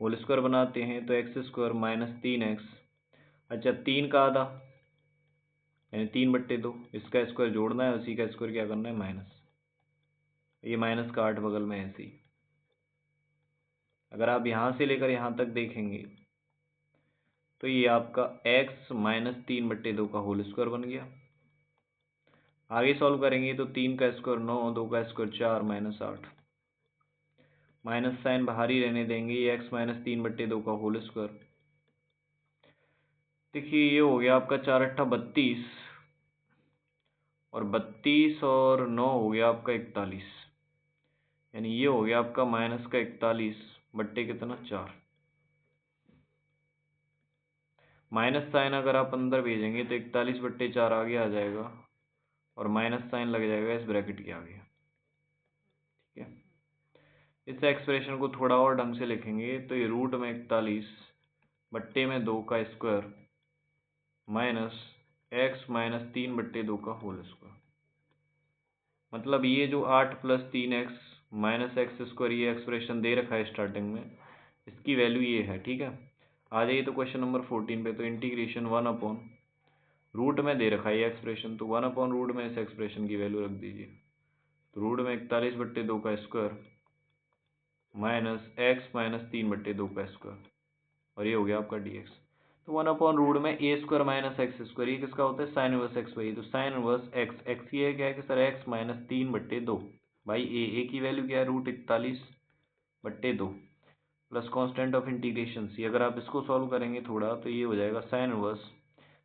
होल स्क्वायर बनाते हैं तो एक्स स्क्वायर माइनस 3x, अच्छा 3 का आधा यानी 3/2, इसका स्क्वायर जोड़ना है, उसी का स्क्वायर क्या करना है माइनस, ये माइनस का 8 बगल में ऐसे ही। अगर आप यहाँ से लेकर यहाँ तक देखेंगे तो ये आपका x माइनस 3/2 का होल स्क्वायर बन गया। आगे सॉल्व करेंगे तो 3 का स्क्वायर 9, 2 का स्क्वायर 4 माइनस 8, माइनस साइन बाहर ही रहने देंगे, ये x माइनस 3/2 का होल स्क्वायर। देखिए ये हो गया आपका 4×8 32 और 32 और 9 हो गया आपका 41, यानी ये हो गया आपका माइनस का 41 बट्टे कितना 4। माइनस साइन अगर आप अंदर भेजेंगे तो 41/4 आगे आ जाएगा और माइनस साइन लग जाएगा इस ब्रैकेट के आगे, ठीक है। इस एक्सप्रेशन को थोड़ा और ढंग से लिखेंगे तो ये रूट में 41 बट्टे में 2 का स्क्वायर माइनस x माइनस 3/2 का होल स्क्वायर, मतलब ये जो 8 plus 3x minus x square ये एक्सप्रेशन दे रखा है स्टार्टिंग में, इसकी वैल्यू ये है, ठीक है। आ जाइए तो क्वेश्चन नंबर 14 पे। तो इंटीग्रेशन 1/रूट में दे रखा है ये एक्सप्रेशन, तो 1/रूट में इस एक्सप्रेशन की वैल्यू रख दीजिए। तो रूट में 41/2 का स्क्वायर माइनस x माइनस 3/2 का स्क्वायर और ये हो गया आपका dx। तो 1/रूट में ए स्क्वायर माइनस एक्स स्क्वायर, ये किसका होता है साइन इनवर्स एक्स बाई। तो साइन इनवर्स एक्स, एक्स ये क्या है कि सर एक्स माइनस 3/2 भाई ए की वैल्यू क्या है √41/2 प्लस कांस्टेंट ऑफ इंटीग्रेशन सी। अगर आप इसको सॉल्व करेंगे थोड़ा तो ये हो जाएगा साइन इनवर्स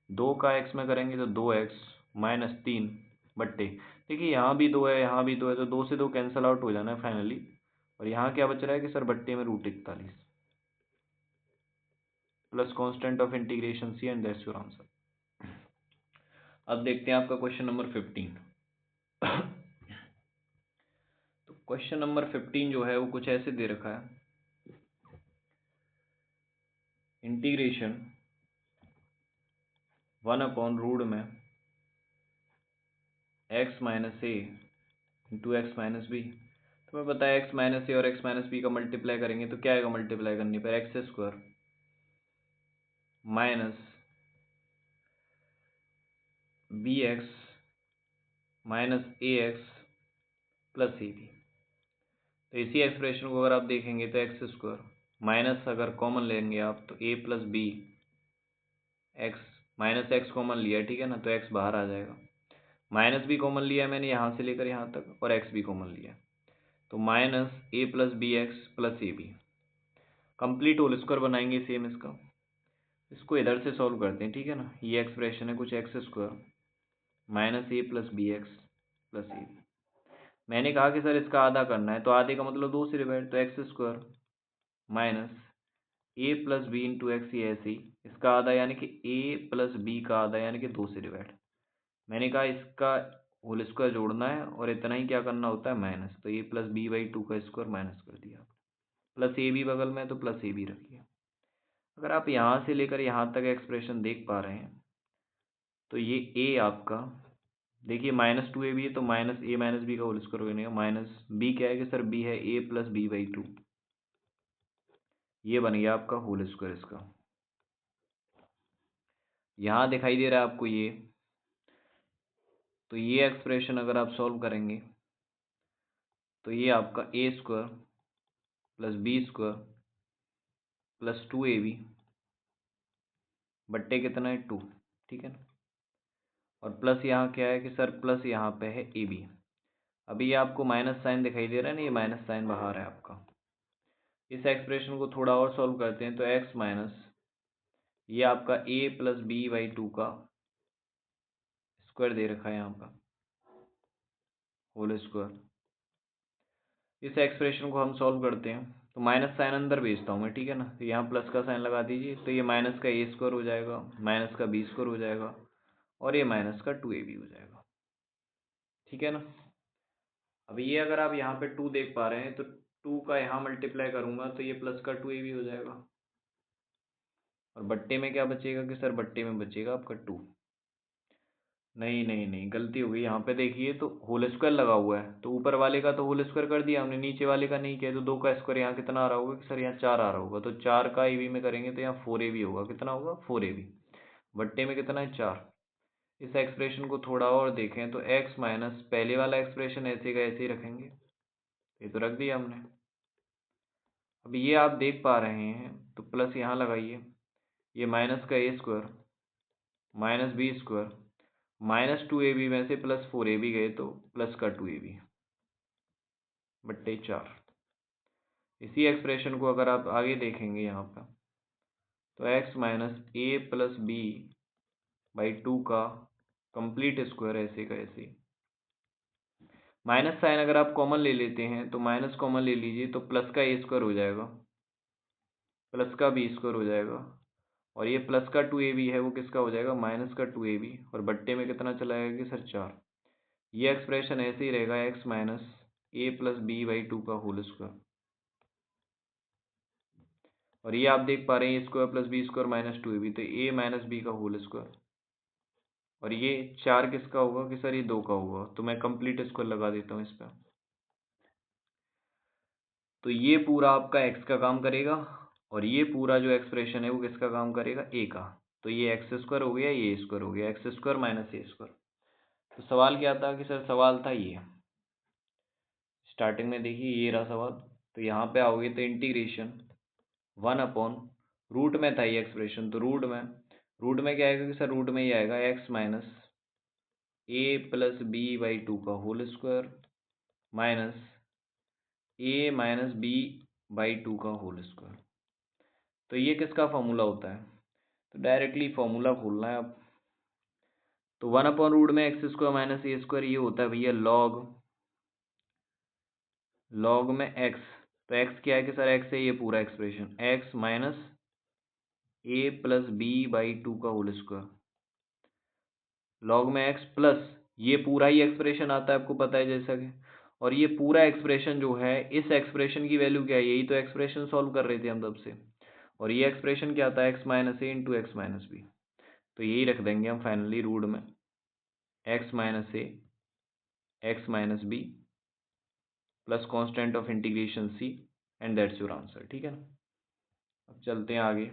2 का एक्स में करेंगे तो 2x माइनस 3/। देखिए यहाँ भी 2 है, यहाँ भी 2 है, तो 2 से 2 कैंसिल आउट हो जाना है फाइनली। और यहाँ क्या बच रहा है कि सर बट्टे में √41 plus constant of integration C and that's your answer. अब देखते हैं आपका क्वेश्चन नंबर 15। तो क्वेश्चन नंबर 15 जो है वो कुछ ऐसे दे रखा है, इंटीग्रेशन 1/रूट में x माइनस ए इंटू एक्स माइनस बी। तो मैं बताया एक्स माइनस ए और एक्स माइनस बी का मल्टीप्लाई करेंगे तो क्या आएगा मल्टीप्लाई करने पर, x square minus b x minus ए एक्स प्लस ए बी। तो इसी एक्सप्रेशन को अगर आप देखेंगे तो एक्स स्क्वायर माइनस अगर कॉमन लेंगे आप तो a plus B x minus x common लिया, ठीक है ना, तो एक्स बाहर आ जाएगा। माइनस भी कॉमन लिया है मैंने यहाँ से लेकर यहाँ तक, और एक्स भी कॉमन लिया, तो माइनस ए प्लस बी एक्स प्लस ए बी। कंप्लीट होल स्क्वायर बनाएंगे सेम इसका, इसको इधर से सॉल्व करते हैं, ठीक है ना। ये एक्सप्रेशन है कुछ एक्स स्क्वायर माइनस ए प्लस बी एक्स प्लस ए बी। मैंने कहा कि सर इसका आधा करना है, तो आधे का मतलब 2 से डिवाइड, तो एक्स स्क्वायर माइनस ए प्लस बी इंटू एक्स, ये ऐसे ही इसका आधा यानी कि ए प्लस बी का आधा यानी कि 2 से डिवाइड। मैंने कहा इसका होल स्क्वायर जोड़ना है और इतना ही क्या करना होता है माइनस, तो ए प्लस बी बाई 2 का स्क्वायर माइनस कर दिया, प्लस ए बी बगल में तो प्लस ए बी रखिए। अगर आप यहाँ से लेकर यहाँ तक एक्सप्रेशन देख पा रहे हैं तो ये ए आपका देखिए -2ab है, तो माइनस ए माइनस बी का होल स्क्वायर बनेगा, माइनस बी क्या है कि सर बी है ए प्लस बी बाई 2, ये बन गया आपका होल स्क्वायर इसका। यहाँ दिखाई दे रहा है आपको ये, तो ये एक्सप्रेशन अगर आप सॉल्व करेंगे तो ये आपका a square plus B square plus 2ab बट्टे कितना है 2, ठीक है ना। और प्लस यहाँ क्या है कि सर प्लस यहाँ पे है ए बी। अभी ये आपको माइनस साइन दिखाई दे रहा है ना, ये माइनस साइन बाहर है आपका। इस एक्सप्रेशन को थोड़ा और सॉल्व करते हैं तो एक्स माइनस ये आपका ए प्लस बी बाई 2 का स्क्वायर दे रखा है यहाँ पर होल स्क्वायर। इस एक्सप्रेशन को हम सॉल्व करते हैं तो माइनस साइन अंदर भेजता हूँ मैं, ठीक है ना। तो यहाँ प्लस का साइन लगा दीजिए, तो ये माइनस का ए स्क्वायर हो जाएगा, माइनस का बी स्क्वायर हो जाएगा, और ये माइनस का 2ab हो जाएगा, ठीक है ना। अब ये अगर आप यहाँ पे 2 देख पा रहे हैं तो 2 का यहाँ मल्टीप्लाई करूँगा तो ये प्लस का 2ab हो जाएगा, और बट्टे में क्या बचेगा कि सर बट्टे में बचेगा आपका 2। नहीं नहीं नहीं, गलती हो गई यहाँ पे। देखिए तो होल स्क्वायर लगा हुआ है, तो ऊपर वाले का तो होल स्क्वायर कर दिया हमने, नीचे वाले का नहीं किया। तो 2 का स्क्वायर यहाँ कितना आ रहा होगा कि सर यहाँ 4 आ रहा होगा, तो 4 का ab में करेंगे तो यहाँ 4ab होगा। कितना होगा 4ab, बट्टे में कितना है 4। इस एक्सप्रेशन को थोड़ा और देखें तो x माइनस पहले वाला एक्सप्रेशन ऐसे का ऐसे ही रखेंगे, ये तो रख दिया हमने। अब ये आप देख पा रहे हैं तो प्लस यहाँ लगाइए, ये माइनस का a square minus b square -2ab में से +4ab गए तो प्लस का 2ab बट्टे 4। इसी एक्सप्रेशन को अगर आप आगे देखेंगे यहाँ पर तो x minus A plus B by 2 का कंप्लीट स्क्वायर ऐसे का ऐसे। माइनस साइन अगर आप कॉमन ले लेते हैं तो माइनस कॉमन ले लीजिए तो प्लस का ए स्क्वायर हो जाएगा, प्लस का बी स्क्वायर हो जाएगा, और ये प्लस का 2ab है वो किसका हो जाएगा माइनस का 2ab, और बट्टे में कितना चला जाएगा कि सर 4। ये एक्सप्रेशन ऐसे ही रहेगा x minus A plus B by 2 का होल स्क्वायर, और ये आप देख पा रहे हैं square plus B square minus 2ab, तो ए माइनस बी का होल स्क्वायर, और ये 4 किसका होगा कि सर ये 2 का होगा, तो मैं कंप्लीट स्क्वायर लगा देता हूँ इस पर। तो ये पूरा आपका x का काम करेगा, और ये पूरा जो एक्सप्रेशन है वो किसका काम करेगा a का। तो ये एक्स स्क्वायर हो गया, ये स्क्वायर हो गया, एक्स स्क्वायर माइनस ए स्क्वायर। तो सवाल क्या था कि सर सवाल था ये, स्टार्टिंग में देखिए ये रहा सवाल। तो यहाँ पे आओगे तो इंटीग्रेशन 1/√में रूट में था ये एक्सप्रेशन, तो रूट में क्या आएगा कि सर रूट में ये आएगा x minus A plus B by two का whole square minus a minus b by two का होल स्क्वायर। तो ये किसका फॉर्मूला होता है? तो डायरेक्टली फॉर्मूला खोलना है अब। तो 1/रूट में एक्स स्क्वायर माइनस ए स्क्वायर ये होता है भैया लॉग में एक्स। तो एक्स क्या है कि सर एक्स है ये पूरा expression, X minus A plus B by two का होल स्क्वायर लॉग में एक्स प्लस ये पूरा ही एक्सप्रेशन आता है, आपको पता है जैसा कि, और ये पूरा एक्सप्रेशन जो है, इस एक्सप्रेशन की वैल्यू क्या है? यही तो एक्सप्रेशन सॉल्व कर रहे थे हम तब से। और ये एक्सप्रेशन क्या आता है? एक्स माइनस ए इंटू एक्स माइनस बी। तो यही रख देंगे हम फाइनली रूट में, X minus A X minus B plus constant of integration C and that's your answer. ठीक है ना? अब चलते हैं आगे।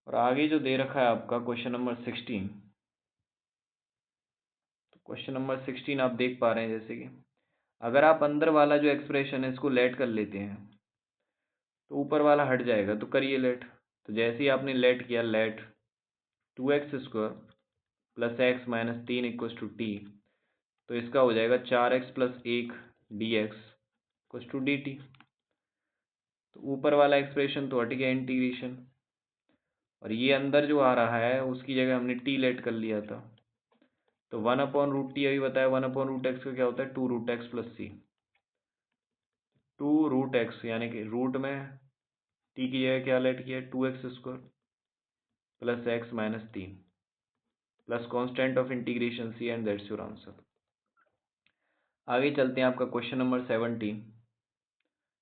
और आगे जो दे रखा है आपका क्वेश्चन नंबर 16। तो क्वेश्चन नंबर 16 आप देख पा रहे हैं जैसे कि अगर आप अंदर वाला जो एक्सप्रेशन है इसको लेट कर लेते हैं तो ऊपर वाला हट जाएगा, तो करिए लेट। तो जैसे ही आपने लेट किया, let 2x² plus X minus 3 equals to T, तो इसका हो जाएगा 4x plus 1 dx equals to dt। तो ऊपर वाला एक्सप्रेशन तो हट गया इंटीग्रेशन, और ये अंदर जो आ रहा है उसकी जगह हमने टी लेट कर लिया था। तो 1/√t अभी बताया, 1/√x का क्या होता है? 2√x प्लस सी। 2√x यानी कि रूट में टी की जगह क्या लेट किया? 2x² plus X minus 3 plus constant of integration C and that's your answer. आगे चलते हैं आपका क्वेश्चन नंबर 17।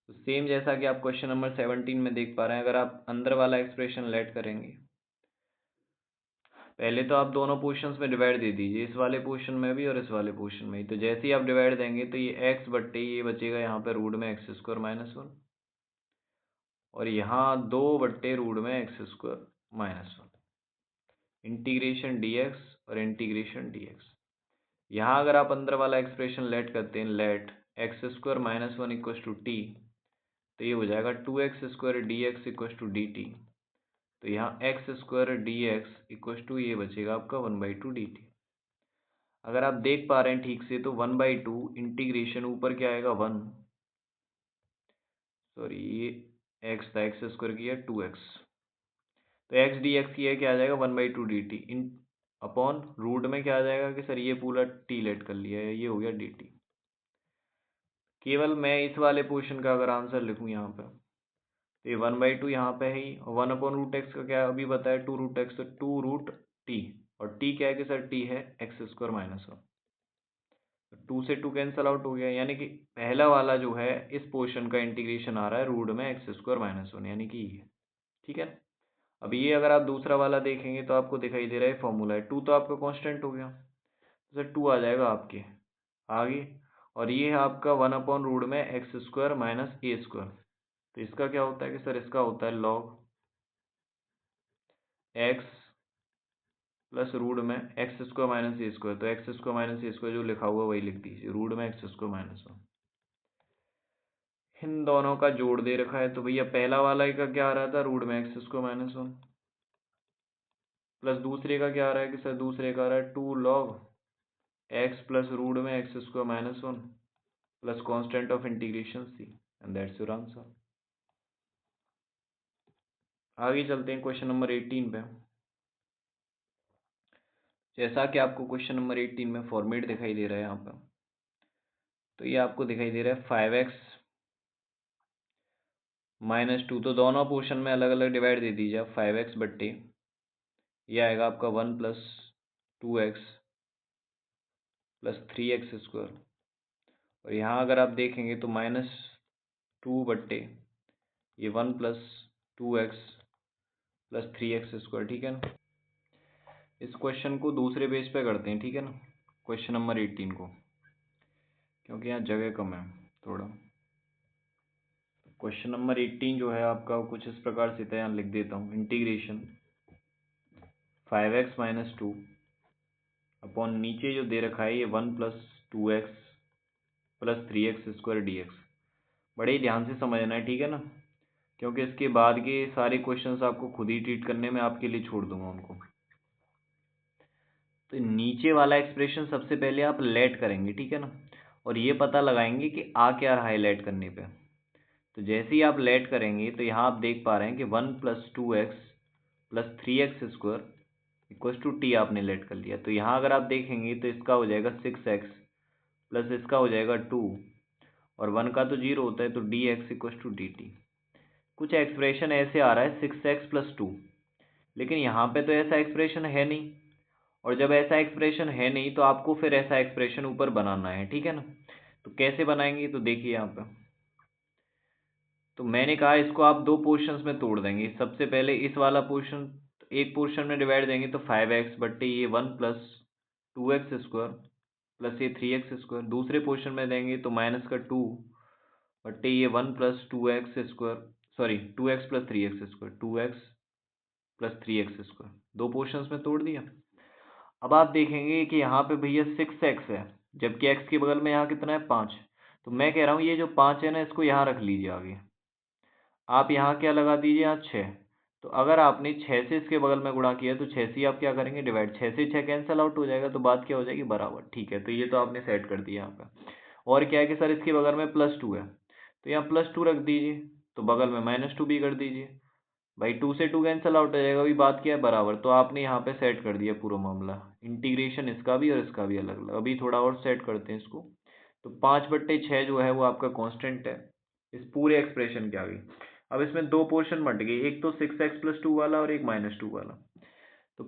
तो सेम जैसा कि आप क्वेश्चन नंबर 17 में देख पा रहे हैं, अगर आप अंदर वाला एक्सप्रेशन लेट करेंगे, पहले तो आप दोनों पोर्शंस में डिवाइड दे दीजिए, इस वाले पोर्शन में भी और इस वाले पोर्शन में ही। तो जैसे ही आप डिवाइड देंगे तो ये एक्स बट्टे ये बचेगा यहाँ पे रूट में x² माइनस 1, और यहाँ 2/रूट में x² माइनस 1 इंटीग्रेशन dx और इंटीग्रेशन dx। यहाँ अगर आप अंदर वाला एक्सप्रेशन लेट करते हैं, let x² minus 1 equals to T, तो ये हो जाएगा 2x² dx equals to dt। तो यहाँ x² dx इक्वस टू ये बचेगा आपका 1/2 dt। अगर आप देख पा रहे हैं ठीक से, तो 1/2 इंटीग्रेशन ऊपर क्या आएगा 1, सॉरी ये x था, x² किया 2x, तो x dx किया क्या आ जाएगा 1/2 dt इन अपॉन रूट में क्या आ जाएगा कि सर ये पूरा t लेट कर लिया है, ये हो गया dt। केवल मैं इस वाले पोर्शन का अगर आंसर लिखूं यहाँ पे, तो ये 1/2 यहाँ पे है ही, और 1/√x का क्या अभी बताया 2√x, तो 2√t, और t क्या है कि सर t है x² माइनस 1। 2 से 2 कैंसल आउट हो गया, यानी कि पहला वाला जो है इस पोर्शन का इंटीग्रेशन आ रहा है रूट में x² माइनस 1, यानी कि ये। ठीक है। अब ये अगर आप दूसरा वाला देखेंगे तो आपको दिखाई दे रहा है फॉर्मूला है, 2 तो आपका कांस्टेंट हो गया, तो सर 2 आ जाएगा आपके आगे, और ये है आपका 1/रूट में x² माइनस a²। तो इसका क्या होता है कि सर इसका होता है लॉग x प्लस रूट में x² माइनस a²। तो x² माइनस a² जो लिखा हुआ वही लिख दीजिए, रूट में x² माइनस 1। इन दोनों का जोड़ दे रखा है, तो भैया पहला वाला का क्या आ रहा था रूट में x² माइनस 1, प्लस दूसरे का क्या आ रहा है कि सर दूसरे का आ रहा है 2 log x प्लस रूट में x² minus 1 plus constant of integration C and that's your answer. आगे चलते हैं क्वेश्चन नंबर 18 पे। जैसा कि आपको क्वेश्चन नंबर 18 में फॉर्मेट दिखाई दे रहा है यहाँ पर, तो ये आपको दिखाई दे रहा है 5x माइनस 2, तो दोनों पोर्शन में अलग अलग डिवाइड दे दीजिए आप, 5x बट्टे ये आएगा आपका 1 प्लस 2x प्लस 3x², और यहाँ अगर आप देखेंगे तो -2 बट्टे ये 1 प्लस 2x प्लस 3x²। ठीक है ना? इस क्वेश्चन को दूसरे पेज पे करते हैं, ठीक है ना, क्वेश्चन नंबर 18 को, क्योंकि यहाँ जगह कम है थोड़ा। क्वेश्चन नंबर 18 जो है आपका कुछ इस प्रकार से था, यहाँ लिख देता हूँ, इंटीग्रेशन 5x माइनस 2 अपॉन नीचे जो दे रखा है ये 1 plus 2x plus 3x² dx। बड़े ही ध्यान से समझना है, ठीक है ना। क्योंकि इसके बाद के सारे क्वेश्चंस आपको खुद ही ट्रीट करने में आपके लिए छोड़ दूंगा उनको। तो नीचे वाला एक्सप्रेशन सबसे पहले आप लेट करेंगे, ठीक है ना, और ये पता लगाएंगे कि आ क्या रहा है लेट करने पे। तो जैसे ही आप लेट करेंगे तो यहाँ आप देख पा रहे हैं कि 1+2x+3x² इक्वल टू टी आपने लेट कर लिया। तो यहाँ अगर आप देखेंगे तो इसका हो जाएगा 6x प्लस इसका हो जाएगा 2, और 1 का तो 0 होता है, तो dx इक्वल टू dt। कुछ एक्सप्रेशन ऐसे आ रहा है 6x+2, लेकिन यहाँ पे तो ऐसा एक्सप्रेशन है नहीं, और जब ऐसा एक्सप्रेशन है नहीं तो आपको फिर ऐसा एक्सप्रेशन ऊपर बनाना है, ठीक है ना। तो कैसे बनाएंगे, तो देखिए यहाँ पे, तो मैंने कहा इसको आप दो पोर्शंस में तोड़ देंगे। सबसे पहले इस वाला पोर्शन एक पोर्शन में डिवाइड देंगे तो 5x बट्टे ये 1+2x² प्लस ये 3x²। दूसरे पोर्शन में देंगे तो -2 बट्टे ये 1+2x², सॉरी 2x+3x², 2x+3x²। दो पोर्शंस में तोड़ दिया। अब आप देखेंगे कि यहाँ पे भैया 6x है, जबकि x के बगल में यहाँ कितना है 5। तो मैं कह रहा हूँ ये जो 5 है ना, इसको यहाँ रख लीजिए आगे। आप यहाँ क्या लगा दीजिए, यहाँ 6। तो अगर आपने 6 से इसके बगल में गुणा किया तो 6 से आप क्या करेंगे डिवाइड, 6 से 6 कैंसिल आउट हो जाएगा, तो बात क्या हो जाएगी बराबर, ठीक है। तो ये तो आपने सेट कर दिया यहाँ पे। और क्या है कि सर इसके बगल में +2 है, तो यहाँ +2 रख दीजिए, तो बगल में -2 भी कर दीजिए। भाई 2 से 2 कैंसिल आउट हो जाएगा, अभी बात क्या है बराबर। तो आपने यहाँ पे सेट कर दिया पूरा मामला, इंटीग्रेशन इसका भी और इसका भी अलग अलग। अभी थोड़ा और सेट करते हैं इसको। तो 5/6 जो है वो आपका कांस्टेंट है इस पूरे एक्सप्रेशन के आगे। अब इसमें दो पोर्शन बट गए, एक तो 6x+2 वाला और एक -2 वाला। तो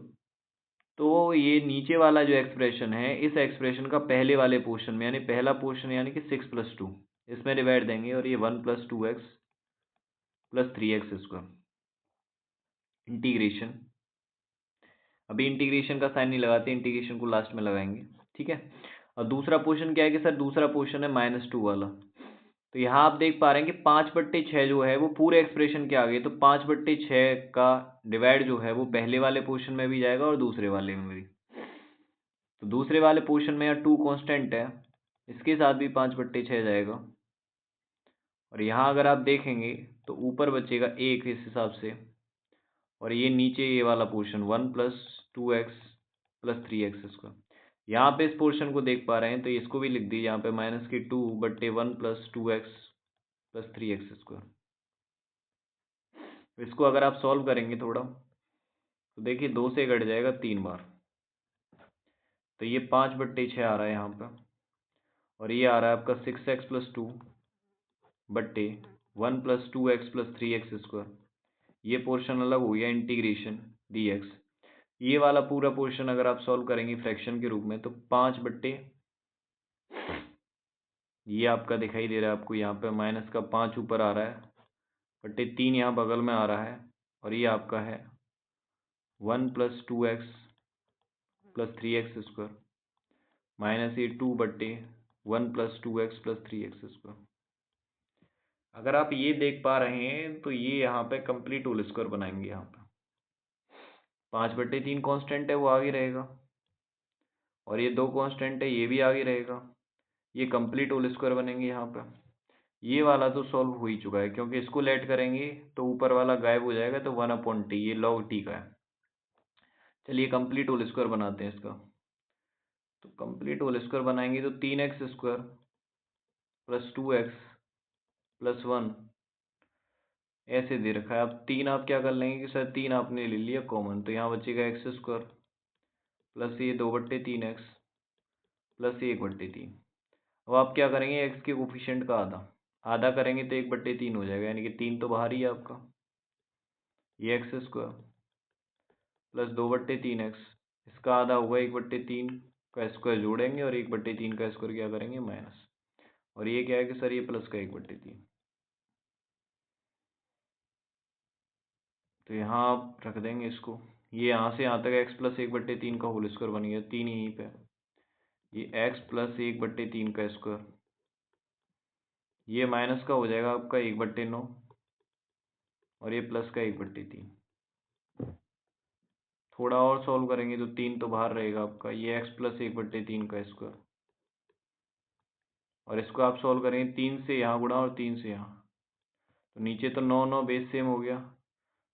तो ये नीचे वाला जो एक्सप्रेशन है, इस एक्सप्रेशन का पहले वाले पोर्शन में, यानी पहला पोर्शन यानी कि 6+2, इसमें डिवाइड देंगे, और ये 1+2x+3x²। इंटीग्रेशन, अभी इंटीग्रेशन का साइन नहीं लगाते, इंटीग्रेशन को लास्ट में लगाएंगे, ठीक है। और दूसरा पोर्शन क्या है कि सर दूसरा पोर्शन है -2 वाला। तो यहाँ आप देख पा रहे हैं कि 5/6 जो है वो पूरे एक्सप्रेशन के आगे, तो 5/6 का डिवाइड जो है वो पहले वाले पोर्शन में भी जाएगा और दूसरे वाले में भी। तो दूसरे वाले पोर्शन में यहाँ 2 कांस्टेंट है, इसके साथ भी 5/6 जाएगा। और यहाँ अगर आप देखेंगे तो ऊपर बचेगा 1 इस हिसाब से, और ये नीचे ये वाला पोर्शन 1+2x+3x²। यहाँ पे इस पोर्शन को देख पा रहे हैं, तो इसको भी लिख दीजिए यहाँ पे -2/1+2x+3x²। इसको अगर आप सॉल्व करेंगे थोड़ा, तो देखिए 2 से घट जाएगा 3 बार, तो ये 5/6 आ रहा है यहाँ पे, और ये आ रहा है आपका 6x+2 बट्टे 1+2x+3x²। ये पोर्शन अलग हो गया, इंटीग्रेशन dx। ये वाला पूरा पोर्शन अगर आप सॉल्व करेंगे फ्रैक्शन के रूप में, तो 5 बट्टे, ये आपका दिखाई दे रहा है आपको यहाँ पे -5 ऊपर आ रहा है, बट्टे 3 यहाँ बगल में आ रहा है, और ये आपका है 1+2x+3x² माइनस ये 2/1+2x+3x²। अगर आप ये देख पा रहे हैं तो ये यहाँ पे कंप्लीट होल स्क्वायर बनाएंगे। यहाँ पे 5/3 कांस्टेंट है वो आगे रहेगा, और ये 2 कांस्टेंट है ये भी आगे रहेगा। ये कंप्लीट होल स्क्वायर बनेंगे यहाँ पे। ये वाला तो सॉल्व हो ही चुका है, क्योंकि इसको लेट करेंगे तो ऊपर वाला गायब हो जाएगा, तो 1/t, ये log t का है। चलिए कंप्लीट होल स्क्वायर बनाते हैं इसका। तो कंप्लीट होल स्क्वायर बनाएंगे तो 3x² प्लस 2x+1 ऐसे दे रखा है। अब 3 आप क्या कर लेंगे कि सर 3 आपने ले लिया कॉमन, तो यहाँ बचेगा x² प्लस ये 2/3x प्लस ये 1/3। अब आप क्या करेंगे, x के कोफिशिएंट का आधा आधा करेंगे तो 1/3 हो जाएगा, यानी कि 3 तो बाहर ही है आपका। ये x² प्लस 2/3x, इसका आधा होगा 1/3 का स्क्वायर जोड़ेंगे, और 1/3 का स्क्वायर क्या करेंगे माइनस, और ये क्या है कि सर ये प्लस का 1/3। तो यहाँ आप रख देंगे इसको, ये यहाँ से यहाँ तक x प्लस 1/3 का होल स्क्वायर बन गया, 3 यहीं पे, ये x प्लस 1/3 का स्क्वायर, ये माइनस का हो जाएगा आपका 1/9, और ये प्लस का 1/3। थोड़ा और सॉल्व करेंगे तो 3 तो बाहर रहेगा आपका, ये x प्लस 1/3 का स्क्वायर, और इसको आप सॉल्व करेंगे 3 से यहाँ गुणा और 3 से यहाँ, तो नीचे तो 9 9 बेस सेम हो गया,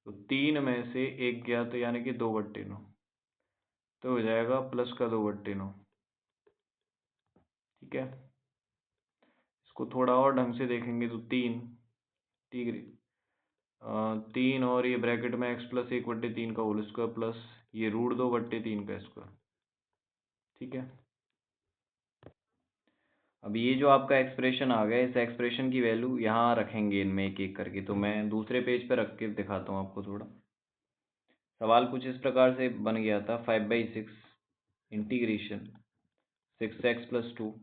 तो 3 में से 1 गया तो यानी कि 2/9, तो हो जाएगा प्लस का 2/9। ठीक है, इसको थोड़ा और ढंग से देखेंगे तो 3, ठीक है, 3 और ये ब्रैकेट में x प्लस 1/3 का होल स्क्वायर प्लस ये √2/3 का स्क्वायर। ठीक है, अब ये जो आपका एक्सप्रेशन आ गया, इस एक्सप्रेशन की वैल्यू यहाँ रखेंगे इनमें एक एक करके। तो मैं दूसरे पेज पे रख के दिखाता हूँ आपको थोड़ा। सवाल कुछ इस प्रकार से बन गया था, 5/6 integration 6x + 2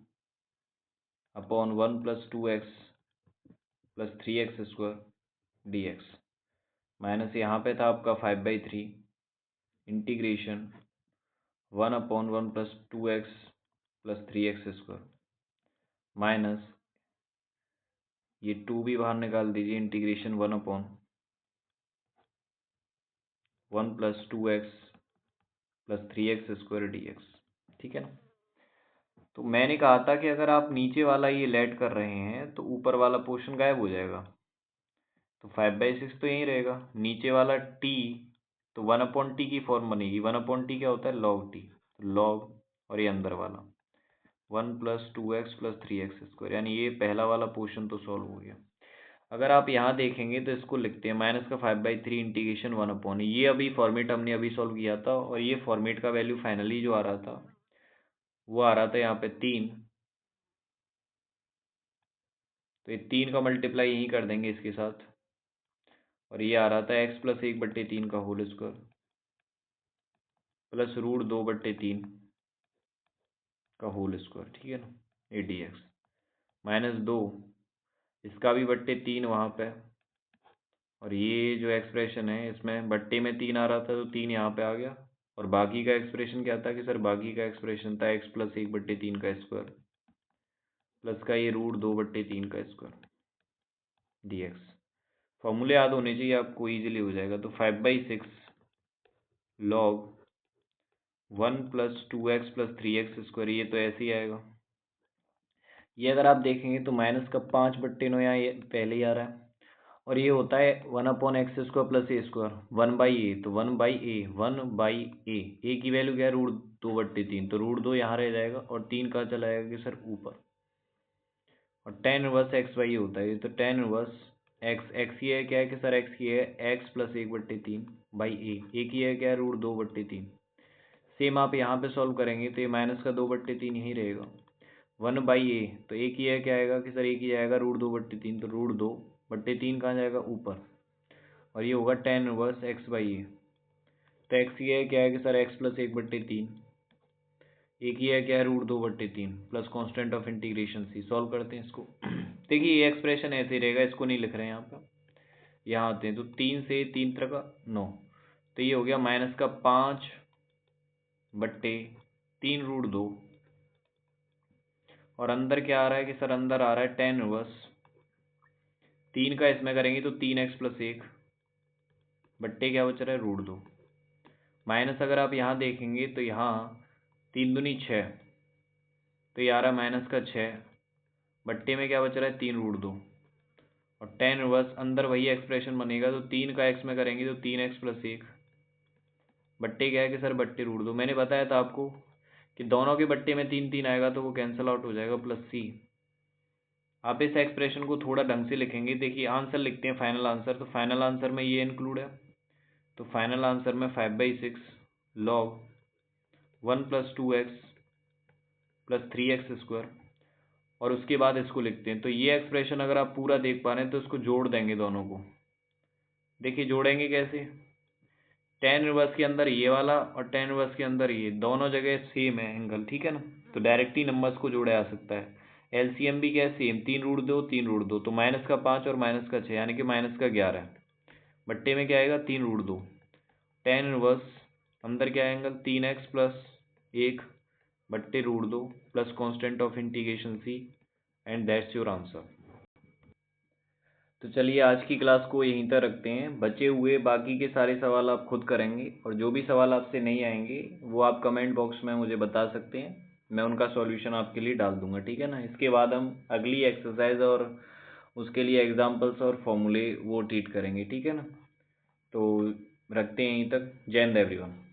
upon 1 + 2x + 3x² dx, minus यहाँ पे था आपका 5/3 इंटीग्रेशन 1/1 + 2x + 3x², माइनस ये 2 भी बाहर निकाल दीजिए, इंटीग्रेशन 1/1 + 2x + 3x² dx। ठीक है ना, तो मैंने कहा था कि अगर आप नीचे वाला ये लेट कर रहे हैं तो ऊपर वाला पोर्शन गायब हो जाएगा, तो 5/6 तो यहीं रहेगा, नीचे वाला t तो 1/t की फॉर्म बनेगी। 1/t क्या होता है, log t, log और ये अंदर वाला 1 + 2x + 3x², यानी ये पहला वाला पोर्शन तो सॉल्व हो गया। अगर आप यहाँ देखेंगे तो इसको लिखते हैं माइनस का 5/3 इंटीग्रेशन 1/, ये अभी फॉर्मेट हमने अभी सॉल्व किया था, और ये फॉर्मेट का वैल्यू फाइनली जो आ रहा था वो आ रहा था यहाँ पे 3, तो ये 3 का मल्टीप्लाई यहीं कर देंगे इसके साथ, और ये आ रहा था x + 1/3 का होल स्क्वायर प्लस √2/3 का होल स्क्वायर। ठीक है ना, ये dx माइनस 2, इसका भी बट्टे 3 वहाँ पे, और ये जो एक्सप्रेशन है इसमें बट्टे में 3 आ रहा था तो 3 यहाँ पे आ गया, और बाकी का एक्सप्रेशन क्या था कि सर बाकी का एक्सप्रेशन था x + 1/3 का स्क्वायर प्लस का ये √2/3 का स्क्वायर dx। फॉर्मूले याद होने चाहिए आपको, इजीली हो जाएगा। तो 5/6 log 1 + 2x + 3x², ये तो ऐसे ही आएगा। ये अगर आप देखेंगे तो माइनस का 5/9 यहाँ ये पहले ही आ रहा है, और ये होता है 1/x² + a², 1/a, तो 1/a 1/a, a की वैल्यू क्या है, √2/3, तो √2 यहाँ रह जाएगा, और 3 कहाँ चला जाएगा कि सर ऊपर, और tan इनवर्स x/a होता है, तो tan इनवर्स x की है क्या है कि सर x की है x + 1/3 a की है क्या है, √2/3। सेम आप यहाँ पे सॉल्व करेंगे तो ये माइनस का 2/3 यहीं रहेगा, 1/a, तो a की है क्या आएगा कि सर a की जाएगा √2/3, तो √2/3 कहाँ जाएगा ऊपर, और ये होगा tan इनवर्स x/a, तो x की है क्या है कि सर x + 1/3, a की है क्या है √2/3 plus constant of integration c। Solve करते हैं इसको। देखिए ये एक्सप्रेशन ऐसे ही रहेगा, इसको नहीं लिख रहे हैं यहाँ पर, यहाँ आते हैं तो 3 से 3 तरह का 9, तो ये हो गया माइनस का 5/3 √2, और अंदर क्या आ रहा है कि सर अंदर आ रहा है tan इनवर्स 3 का इसमें करेंगे तो 3x + 1 बट्टे क्या बच रहा है, √2, माइनस अगर आप यहाँ देखेंगे तो यहाँ 3 दूनी 6, तो ये आ रहा है माइनस का 6 बट्टे में क्या बच रहा है, 3 √2, और tan इनवर्स अंदर वही एक्सप्रेशन बनेगा, तो 3 का x में करेंगे तो 3x + 1 बट्टे क्या है कि सर बट्टे √2। मैंने बताया था आपको कि दोनों के बट्टे में 3 3 आएगा तो वो कैंसिल आउट हो जाएगा, प्लस c। आप इस एक्सप्रेशन को थोड़ा ढंग से लिखेंगे, देखिए आंसर लिखते हैं फाइनल आंसर, तो फाइनल आंसर में ये इंक्लूड है, तो फाइनल आंसर में 5/6 log 1 + 2x + 3x², और उसके बाद इसको लिखते हैं। तो ये एक्सप्रेशन अगर आप पूरा देख पा रहे हैं तो इसको जोड़ देंगे दोनों को। देखिए जोड़ेंगे कैसे, tan इनवर्स के अंदर ये वाला और tan इनवर्स के अंदर ये, दोनों जगह सेम है एंगल, ठीक है ना, तो डायरेक्ट ही नंबर्स को जोड़ा जा सकता है। एलसीएम भी क्या है, सेम, 3 √2 3 √2, तो माइनस का 5 और माइनस का 6 यानी कि माइनस का 11 बट्टे में क्या आएगा, 3 √2, tan इनवर्स अंदर क्या है एंगल, 3x + 1 बट्टे √2 plus constant of integration c, and that's your answer. तो चलिए आज की क्लास को यहीं तक रखते हैं, बचे हुए बाकी के सारे सवाल आप खुद करेंगे, और जो भी सवाल आपसे नहीं आएंगे वो आप कमेंट बॉक्स में मुझे बता सकते हैं, मैं उनका सॉल्यूशन आपके लिए डाल दूंगा, ठीक है ना। इसके बाद हम अगली एक्सरसाइज और उसके लिए एग्जाम्पल्स और फॉर्मूले वो ट्रीट करेंगे, ठीक है ना। तो रखते हैं यहीं तक। जय हिंद एवरीवन।